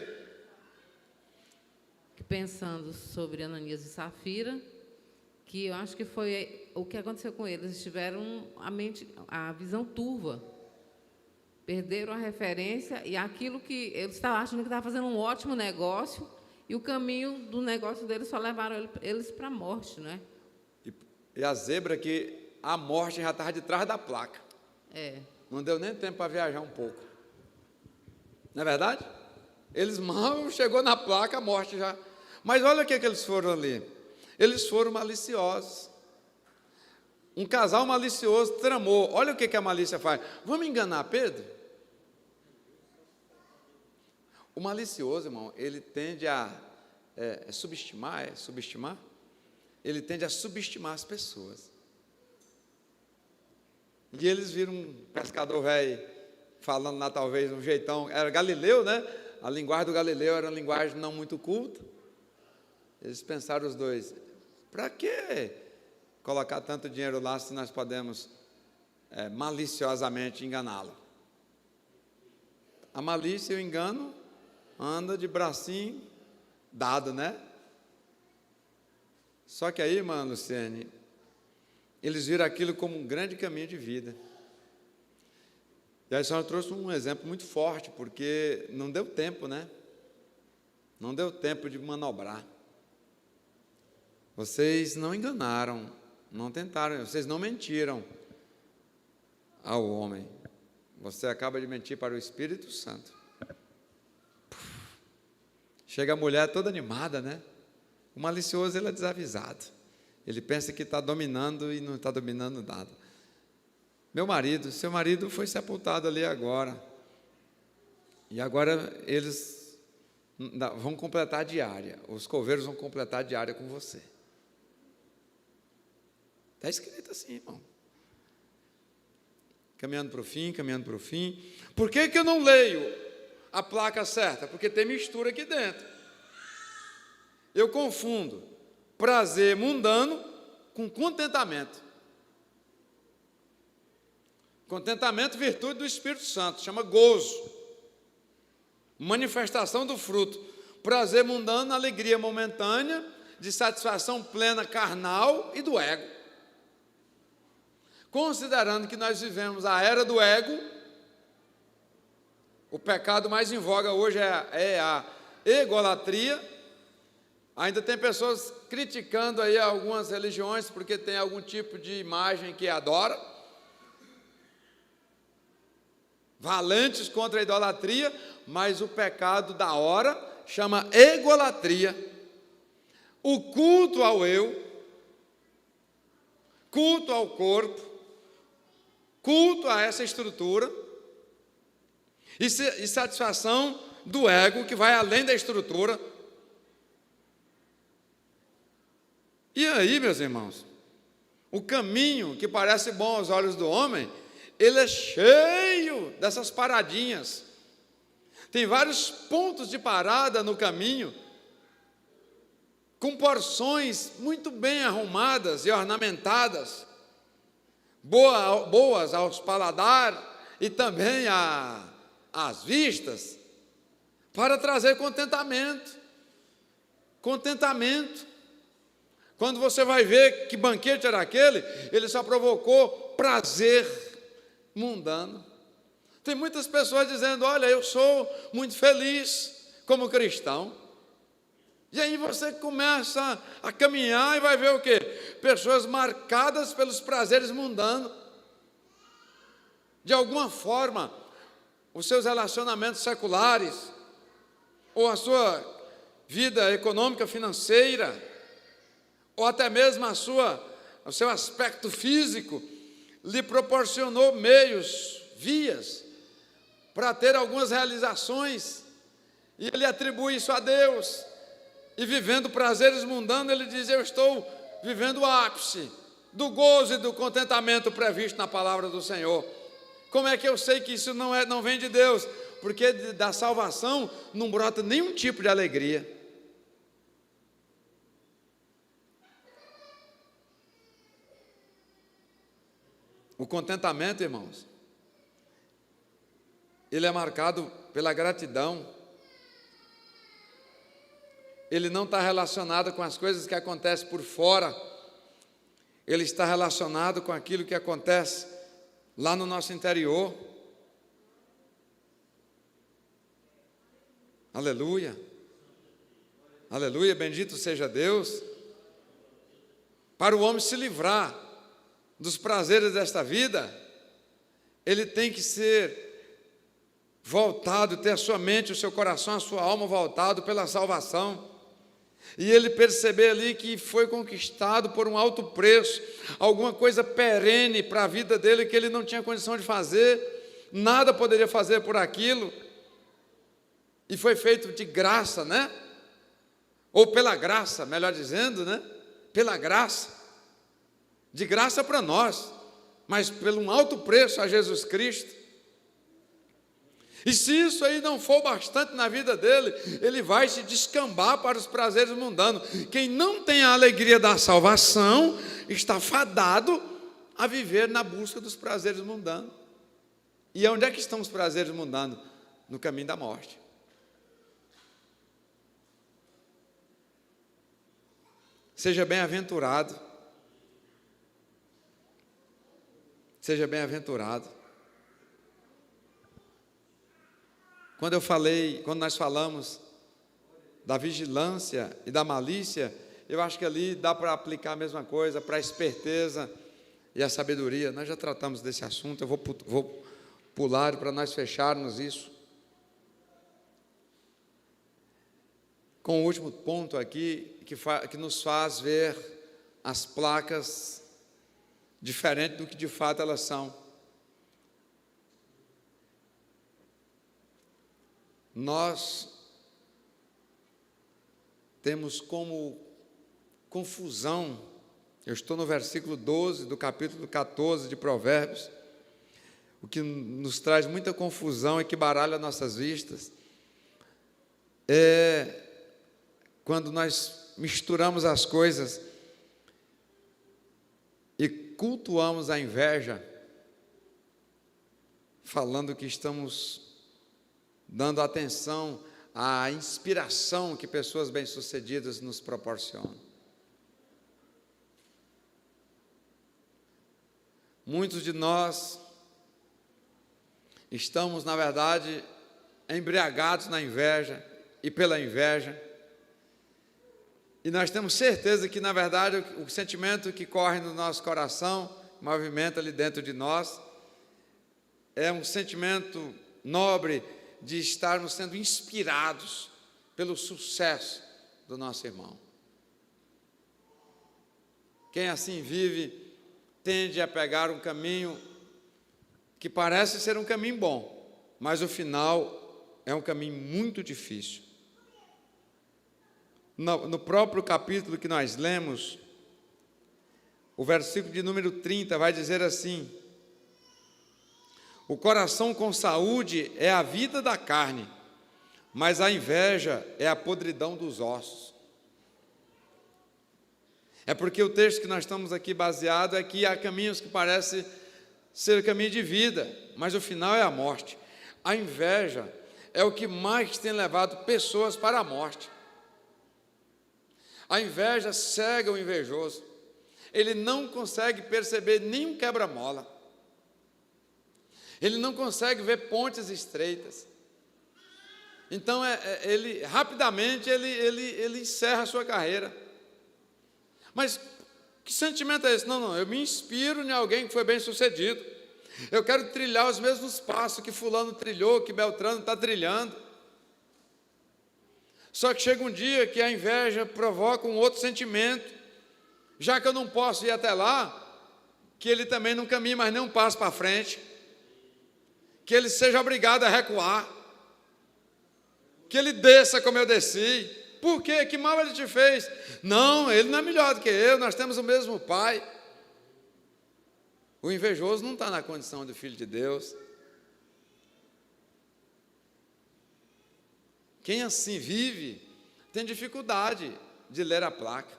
Pensando sobre Ananias e Safira, que eu acho que foi o que aconteceu com eles. Eles tiveram a visão turva, perderam a referência, e aquilo que eles estavam achando que estavam fazendo um ótimo negócio, e o caminho do negócio deles só levaram eles para a morte, não é? E a zebra que a morte já estava de trás da placa. Não deu nem tempo para viajar um pouco. Não é verdade? Eles mal chegou na placa, a morte já. Mas olha o que eles foram ali. Eles foram maliciosos. Um casal malicioso tramou. Olha o que a malícia faz. Vamos enganar Pedro? O malicioso, irmão, ele tende a subestimar. Ele tende a subestimar as pessoas. E eles viram um pescador velho falando lá, talvez, um jeitão. Era Galileu, né? A linguagem do Galileu era uma linguagem não muito culta. Eles pensaram os dois, para que colocar tanto dinheiro lá se nós podemos maliciosamente enganá-lo? A malícia e o engano anda de bracinho dado, né? Só que aí, irmã Luciene, eles viram aquilo como um grande caminho de vida. E aí a senhora trouxe um exemplo muito forte, porque não deu tempo, né? Não deu tempo de manobrar. Vocês não enganaram, não tentaram, vocês não mentiram ao homem. Você acaba de mentir para o Espírito Santo. Chega a mulher toda animada, né? O malicioso, ele é desavisado. Ele pensa que está dominando e não está dominando nada. Seu marido foi sepultado ali agora. E agora eles vão completar a diária. Os coveiros vão completar a diária com você. Está escrito assim, irmão. Caminhando para o fim, caminhando para o fim. Por que eu não leio a placa certa? Porque tem mistura aqui dentro. Eu confundo prazer mundano com contentamento. Contentamento, virtude do Espírito Santo, chama gozo. Manifestação do fruto. Prazer mundano, alegria momentânea, de satisfação plena carnal e do ego. Considerando que nós vivemos a era do ego, o pecado mais em voga hoje é a egolatria. Ainda tem pessoas criticando aí algumas religiões porque tem algum tipo de imagem que adora. Valentes contra a idolatria, mas o pecado da hora chama egolatria. O culto ao eu, culto ao corpo, culto a essa estrutura e satisfação do ego que vai além da estrutura. E aí, meus irmãos, o caminho que parece bom aos olhos do homem, ele é cheio dessas paradinhas. Tem vários pontos de parada no caminho, com porções muito bem arrumadas e ornamentadas, boas aos paladar e também às vistas, para trazer contentamento. Contentamento. Quando você vai ver que banquete era aquele, ele só provocou prazer mundano. Tem muitas pessoas dizendo: olha, eu sou muito feliz como cristão. E aí você começa a caminhar e vai ver o quê? Pessoas marcadas pelos prazeres mundanos. De alguma forma, os seus relacionamentos seculares, ou a sua vida econômica, financeira, ou até mesmo o seu aspecto físico, lhe proporcionou meios, vias, para ter algumas realizações, e ele atribui isso a Deus, e vivendo prazeres mundanos, ele diz: eu estou vivendo o ápice do gozo e do contentamento previsto na palavra do Senhor. Como é que eu sei que isso não vem de Deus? Porque da salvação não brota nenhum tipo de alegria. O contentamento, irmãos, ele é marcado pela gratidão. Ele não está relacionado com as coisas que acontecem por fora. Ele está relacionado com aquilo que acontece lá no nosso interior. Aleluia. Aleluia, bendito seja Deus. Para o homem se livrar dos prazeres desta vida, ele tem que ser voltado, ter a sua mente, o seu coração, a sua alma voltado pela salvação. E ele perceber ali que foi conquistado por um alto preço, alguma coisa perene para a vida dele que ele não tinha condição de fazer, nada poderia fazer por aquilo, e foi feito de graça, né? Ou pela graça, melhor dizendo, né? Pela graça, de graça para nós, mas pelo um alto preço a Jesus Cristo. E se isso aí não for bastante na vida dele, ele vai se descambar para os prazeres mundanos. Quem não tem a alegria da salvação está fadado a viver na busca dos prazeres mundanos. E onde é que estão os prazeres mundanos? No caminho da morte. Seja bem-aventurado. Seja bem-aventurado. Quando nós falamos da vigilância e da malícia, eu acho que ali dá para aplicar a mesma coisa para a esperteza e a sabedoria. Nós já tratamos desse assunto, eu vou pular para nós fecharmos isso. Com o último ponto aqui, que nos faz ver as placas diferente do que de fato elas são. Nós temos como confusão, eu estou no versículo 12 do capítulo 14 de Provérbios, o que nos traz muita confusão e que baralha nossas vistas, é quando nós misturamos as coisas e cultuamos a inveja falando que estamos dando atenção à inspiração que pessoas bem-sucedidas nos proporcionam. Muitos de nós estamos, na verdade, embriagados na inveja e pela inveja. E nós temos certeza que, na verdade, o sentimento que corre no nosso coração, movimenta ali dentro de nós, é um sentimento nobre de estarmos sendo inspirados pelo sucesso do nosso irmão. Quem assim vive tende a pegar um caminho que parece ser um caminho bom, mas o final é um caminho muito difícil. No próprio capítulo que nós lemos, o versículo de número 30 vai dizer assim: o coração com saúde é a vida da carne, mas a inveja é a podridão dos ossos. É porque o texto que nós estamos aqui baseado é que há caminhos que parecem ser caminho de vida, mas o final é a morte. A inveja é o que mais tem levado pessoas para a morte. A inveja cega o invejoso. Ele não consegue perceber nenhum quebra-mola. Ele não consegue ver pontes estreitas. Então, ele rapidamente ele encerra a sua carreira. Mas que sentimento é esse? Não, eu me inspiro em alguém que foi bem sucedido. Eu quero trilhar os mesmos passos que fulano trilhou, que Beltrano está trilhando. Só que chega um dia que a inveja provoca um outro sentimento. Já que eu não posso ir até lá, que ele também não caminhe mais nem um passo para frente. Que ele seja obrigado a recuar. Que ele desça como eu desci. Por quê? Que mal ele te fez? Não, ele não é melhor do que eu, nós temos o mesmo pai. O invejoso não está na condição de filho de Deus. Quem assim vive tem dificuldade de ler a placa.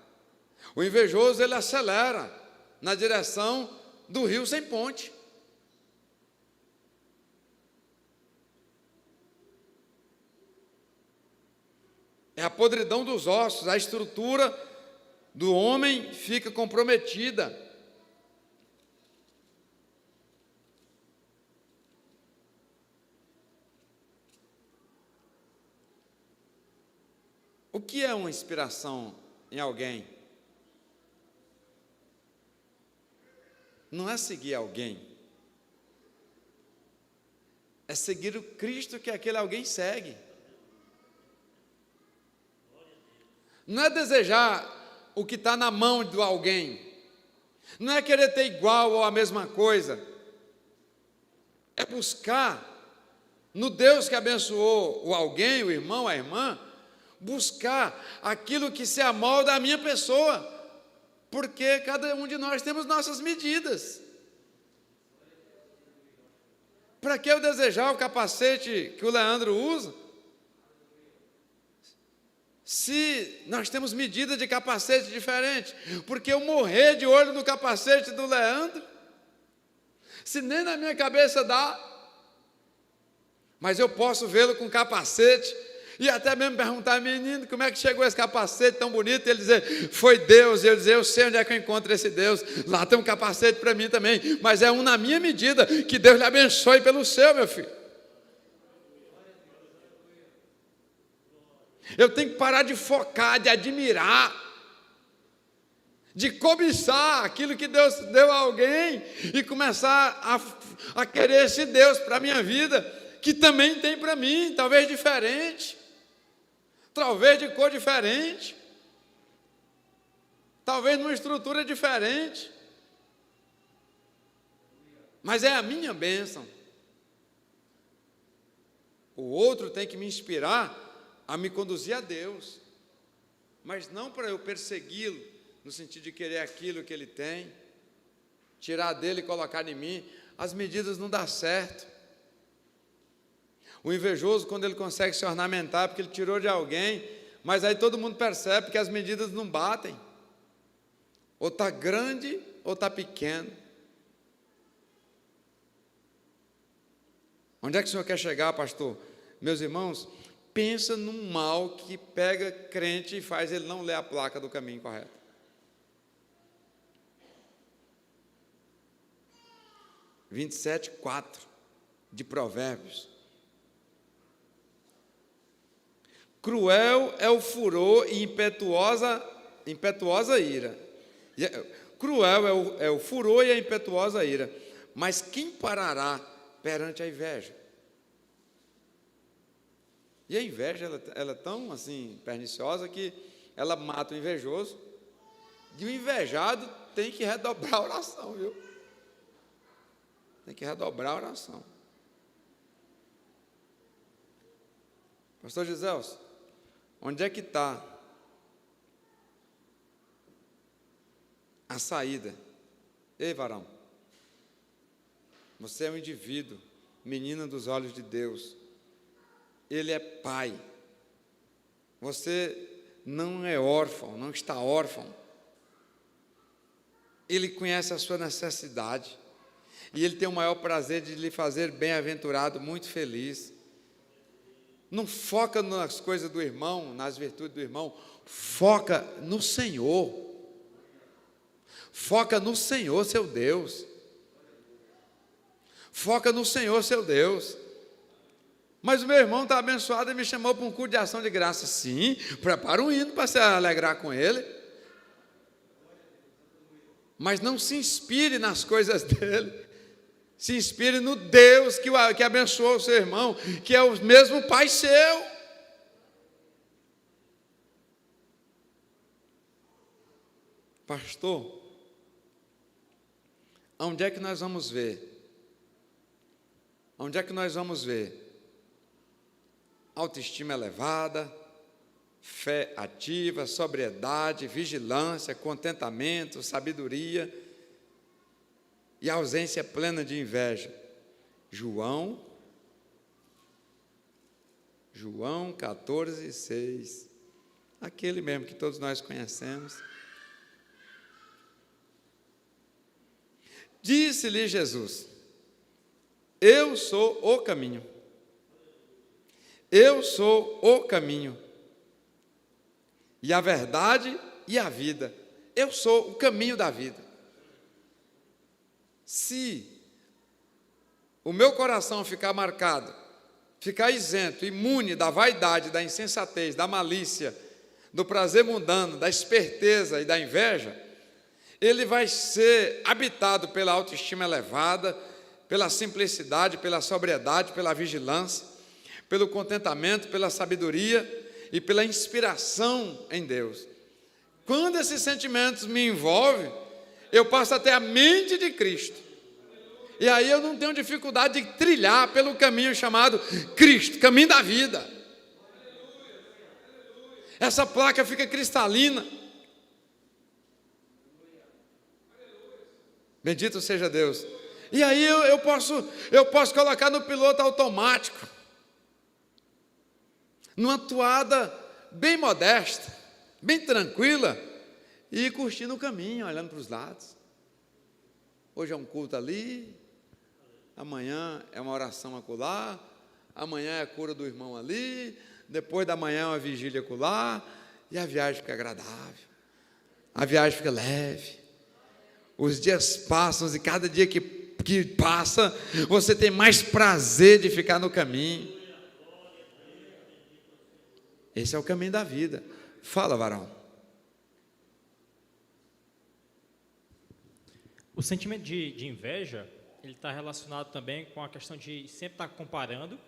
O invejoso, ele acelera na direção do rio sem ponte. É a podridão dos ossos, a estrutura do homem fica comprometida. O que é uma inspiração em alguém? Não é seguir alguém, é seguir o Cristo que aquele alguém segue. Não é desejar o que está na mão do alguém, não é querer ter igual ou a mesma coisa, é buscar no Deus que abençoou o alguém, o irmão, a irmã, buscar aquilo que se amolda à minha pessoa, porque cada um de nós temos nossas medidas. Para que eu desejar o capacete que o Leandro usa, se nós temos medida de capacete diferente? Porque eu morrer de olho no capacete do Leandro, se nem na minha cabeça dá, mas eu posso vê-lo com capacete, e até mesmo perguntar: menino, como é que chegou esse capacete tão bonito? E ele dizer: foi Deus. E eu dizer: eu sei onde é que eu encontro esse Deus, lá tem um capacete para mim também, mas é um na minha medida. Que Deus lhe abençoe pelo seu, meu filho. Eu tenho que parar de focar, de admirar, de cobiçar aquilo que Deus deu a alguém e começar a querer esse Deus para a minha vida, que também tem para mim, talvez diferente, talvez de cor diferente, talvez numa estrutura diferente, mas é a minha bênção. O outro tem que me inspirar a me conduzir a Deus, mas não para eu persegui-lo, no sentido de querer aquilo que ele tem, tirar dele e colocar em mim. As medidas não dão certo. O invejoso, quando ele consegue se ornamentar, porque ele tirou de alguém, mas aí todo mundo percebe que as medidas não batem, ou está grande, ou está pequeno. Onde é que o senhor quer chegar, pastor? Meus irmãos, pensa num mal que pega crente e faz ele não ler a placa do caminho correto. (Verso 27, 4 de Provérbios). Cruel é o furor e impetuosa ira. Cruel é o furor e a impetuosa ira. Mas quem parará perante a inveja? E a inveja, ela é tão assim perniciosa que ela mata o invejoso. E o invejado tem que redobrar a oração, viu? Tem que redobrar a oração. Pastor Giselso, onde é que está a saída? Ei, varão, você é um indivíduo, menina dos olhos de Deus. Ele é pai. Você não é órfão, não está órfão. Ele conhece a sua necessidade. E Ele tem o maior prazer de lhe fazer bem-aventurado, muito feliz. Não foca nas coisas do irmão, nas virtudes do irmão. Foca no Senhor. Foca no Senhor, seu Deus. Foca no Senhor, seu Deus. Mas o meu irmão está abençoado e me chamou para um culto de ação de graça. Sim, prepara um hino para se alegrar com ele. Mas não se inspire nas coisas dele. Se inspire no Deus que abençoou o seu irmão, que é o mesmo Pai seu. Pastor, onde é que nós vamos ver? Onde é que nós vamos ver autoestima elevada, fé ativa, sobriedade, vigilância, contentamento, sabedoria e ausência plena de inveja? João 14, 6, aquele mesmo que todos nós conhecemos. Disse-lhe Jesus: eu sou o caminho. Eu sou o caminho, e a verdade e a vida. Eu sou o caminho da vida. Se o meu coração ficar marcado, ficar isento, imune da vaidade, da insensatez, da malícia, do prazer mundano, da esperteza e da inveja, ele vai ser habitado pela autoestima elevada, pela simplicidade, pela sobriedade, pela vigilância, pelo contentamento, pela sabedoria e pela inspiração em Deus. Quando esses sentimentos me envolvem, eu passo até a mente de Cristo. E aí eu não tenho dificuldade de trilhar pelo caminho chamado Cristo, caminho da vida. Essa placa fica cristalina. Bendito seja Deus. E aí eu posso colocar no piloto automático, numa toada bem modesta, bem tranquila, e ir curtindo o caminho, olhando para os lados. Hoje é um culto ali, amanhã é uma oração acolá, amanhã é a cura do irmão ali, depois da manhã é uma vigília acolá, e a viagem fica agradável, a viagem fica leve. Os dias passam e cada dia que passa, você tem mais prazer de ficar no caminho. Esse é o caminho da vida. Fala, varão. O sentimento de inveja, ele está relacionado também com a questão de sempre estar comparando.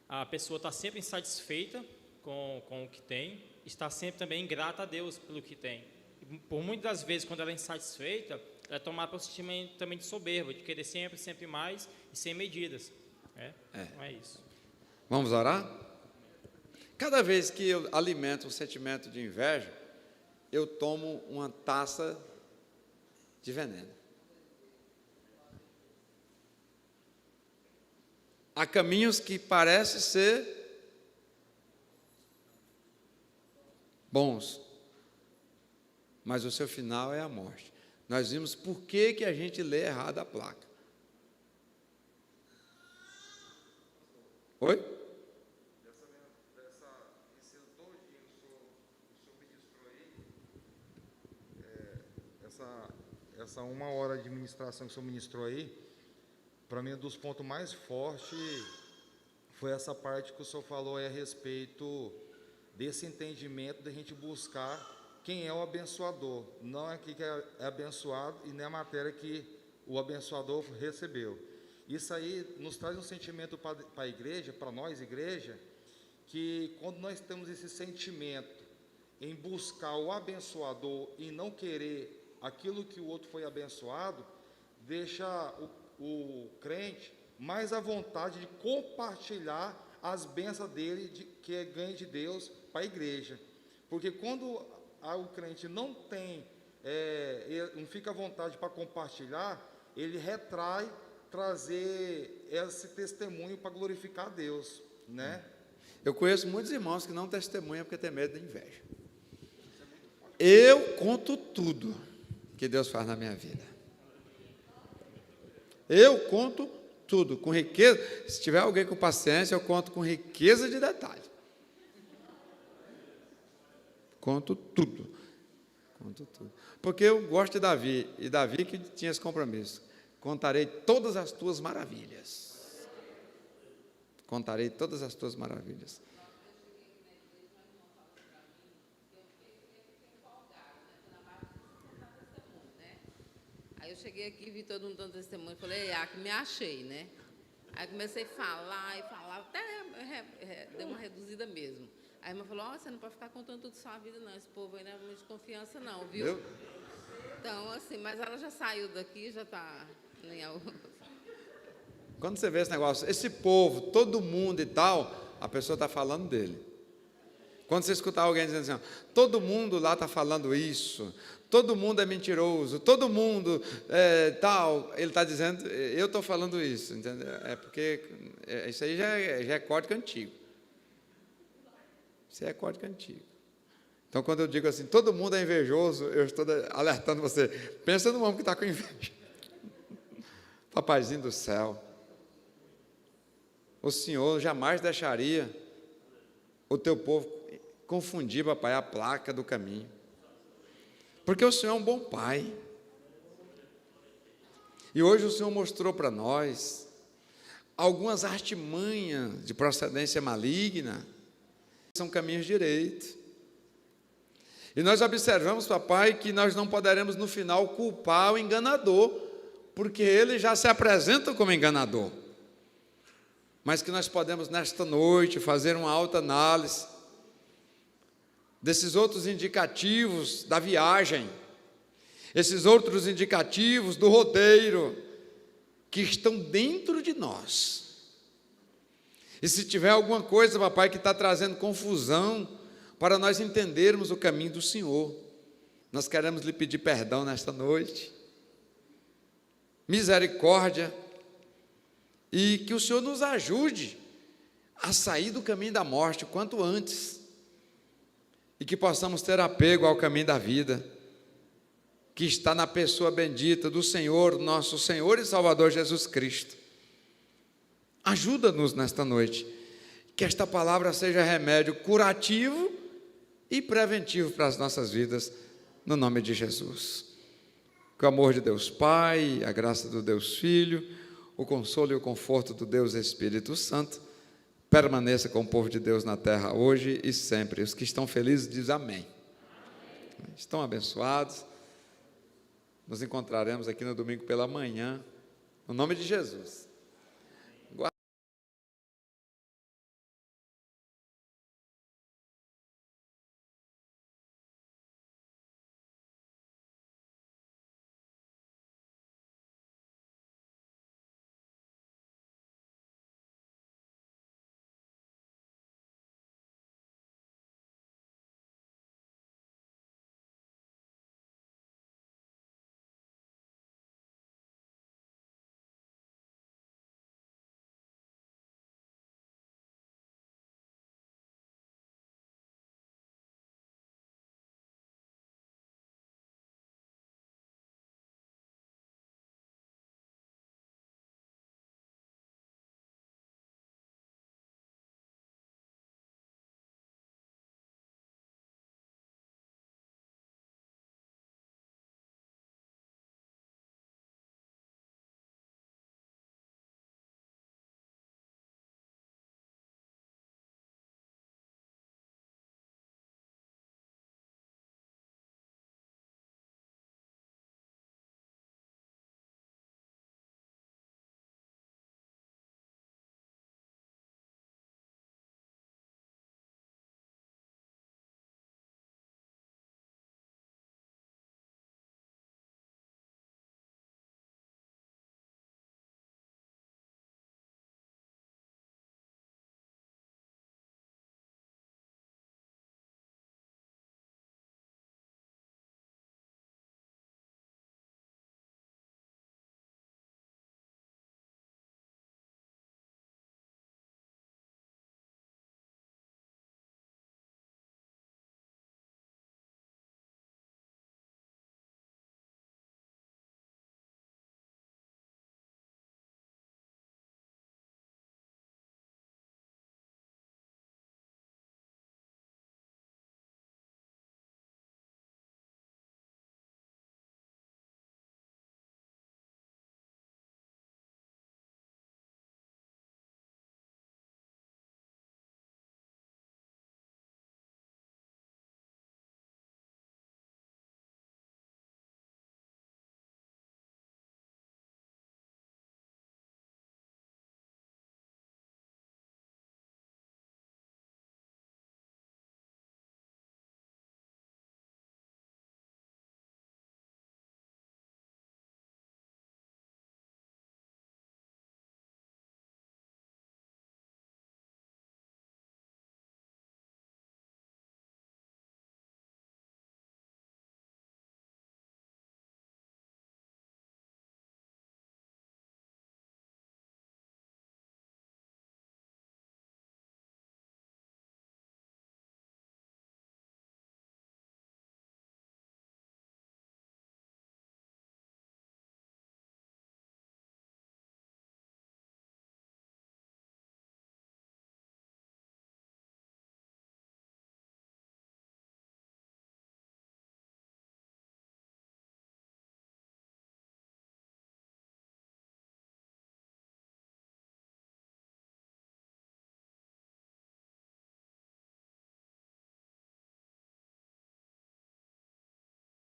A pessoa está sempre insatisfeita com o que tem, está sempre também ingrata a Deus pelo que tem. E por muitas das vezes, quando ela é insatisfeita, ela é tomada por um sentimento também de soberba, de querer sempre mais e sem medidas. Não é isso. Vamos orar? Cada vez que eu alimento um sentimento de inveja, eu tomo uma taça de veneno. Há caminhos que parecem ser bons, mas o seu final é a morte. Nós vimos por que a gente lê errado a placa. Oi? Esse todinho que o senhor ministrou aí, essa 1 hora de ministração que o senhor ministrou aí, para mim, um dos pontos mais fortes foi essa parte que o senhor falou aí a respeito desse entendimento da gente buscar quem é o abençoador. Não é aqui que é abençoado e nem a matéria que o abençoador recebeu. Isso aí nos traz um sentimento para a igreja, para nós, igreja, que quando nós temos esse sentimento em buscar o abençoador e não querer aquilo que o outro foi abençoado, deixa o crente mais à vontade de compartilhar as bênçãos dele, que é ganho de Deus, para a igreja. Porque quando o crente não tem, não fica à vontade para compartilhar, ele retrai trazer esse testemunho para glorificar a Deus, né? Eu conheço muitos irmãos que não testemunham porque tem medo da inveja. Eu conto tudo que Deus faz na minha vida. Eu conto tudo, com riqueza. Se tiver alguém com paciência, eu conto com riqueza de detalhe. Conto tudo. Conto tudo. Porque eu gosto de Davi, e Davi que tinha esse compromisso. Contarei todas as tuas maravilhas. Contarei todas as tuas maravilhas. Aí eu cheguei aqui, vi todo mundo dando testemunho, falei, que me achei, né? Aí comecei a falar, até deu uma reduzida mesmo. Aí a irmã falou, você não pode ficar contando tudo sua vida, não, esse povo aí não é muito de confiança, não, viu? Meu? Então, assim, mas ela já saiu daqui, já está... Quando você vê esse negócio, esse povo, todo mundo e tal, a pessoa está falando dele. Quando você escutar alguém dizendo assim, todo mundo lá está falando isso, todo mundo é mentiroso, todo mundo tal, ele está dizendo, eu estou falando isso, entendeu? É porque isso aí já é código antigo. Isso aí é código antigo. Então, quando eu digo assim, todo mundo é invejoso, eu estou alertando você, pensa no homem que está com inveja. Papaizinho do céu, o Senhor jamais deixaria o teu povo confundir, papai, a placa do caminho. Porque o Senhor é um bom pai. E hoje o Senhor mostrou para nós algumas artimanhas de procedência maligna, são caminhos direitos. E nós observamos, papai, que nós não poderemos no final culpar o enganador, porque ele já se apresenta como enganador. Mas que nós podemos, nesta noite, fazer uma autoanálise desses outros indicativos da viagem, esses outros indicativos do roteiro, que estão dentro de nós. E se tiver alguma coisa, papai, que está trazendo confusão, para nós entendermos o caminho do Senhor, nós queremos lhe pedir perdão nesta noite, misericórdia, e que o Senhor nos ajude a sair do caminho da morte o quanto antes, e que possamos ter apego ao caminho da vida, que está na pessoa bendita do Senhor, nosso Senhor e Salvador Jesus Cristo. Ajuda-nos nesta noite, que esta palavra seja remédio curativo e preventivo para as nossas vidas, no nome de Jesus. Que o amor de Deus Pai, a graça do Deus Filho, o consolo e o conforto do Deus Espírito Santo permaneça com o povo de Deus na terra hoje e sempre. Os que estão felizes dizem amém. Estão abençoados. Nos encontraremos aqui no domingo pela manhã, no nome de Jesus.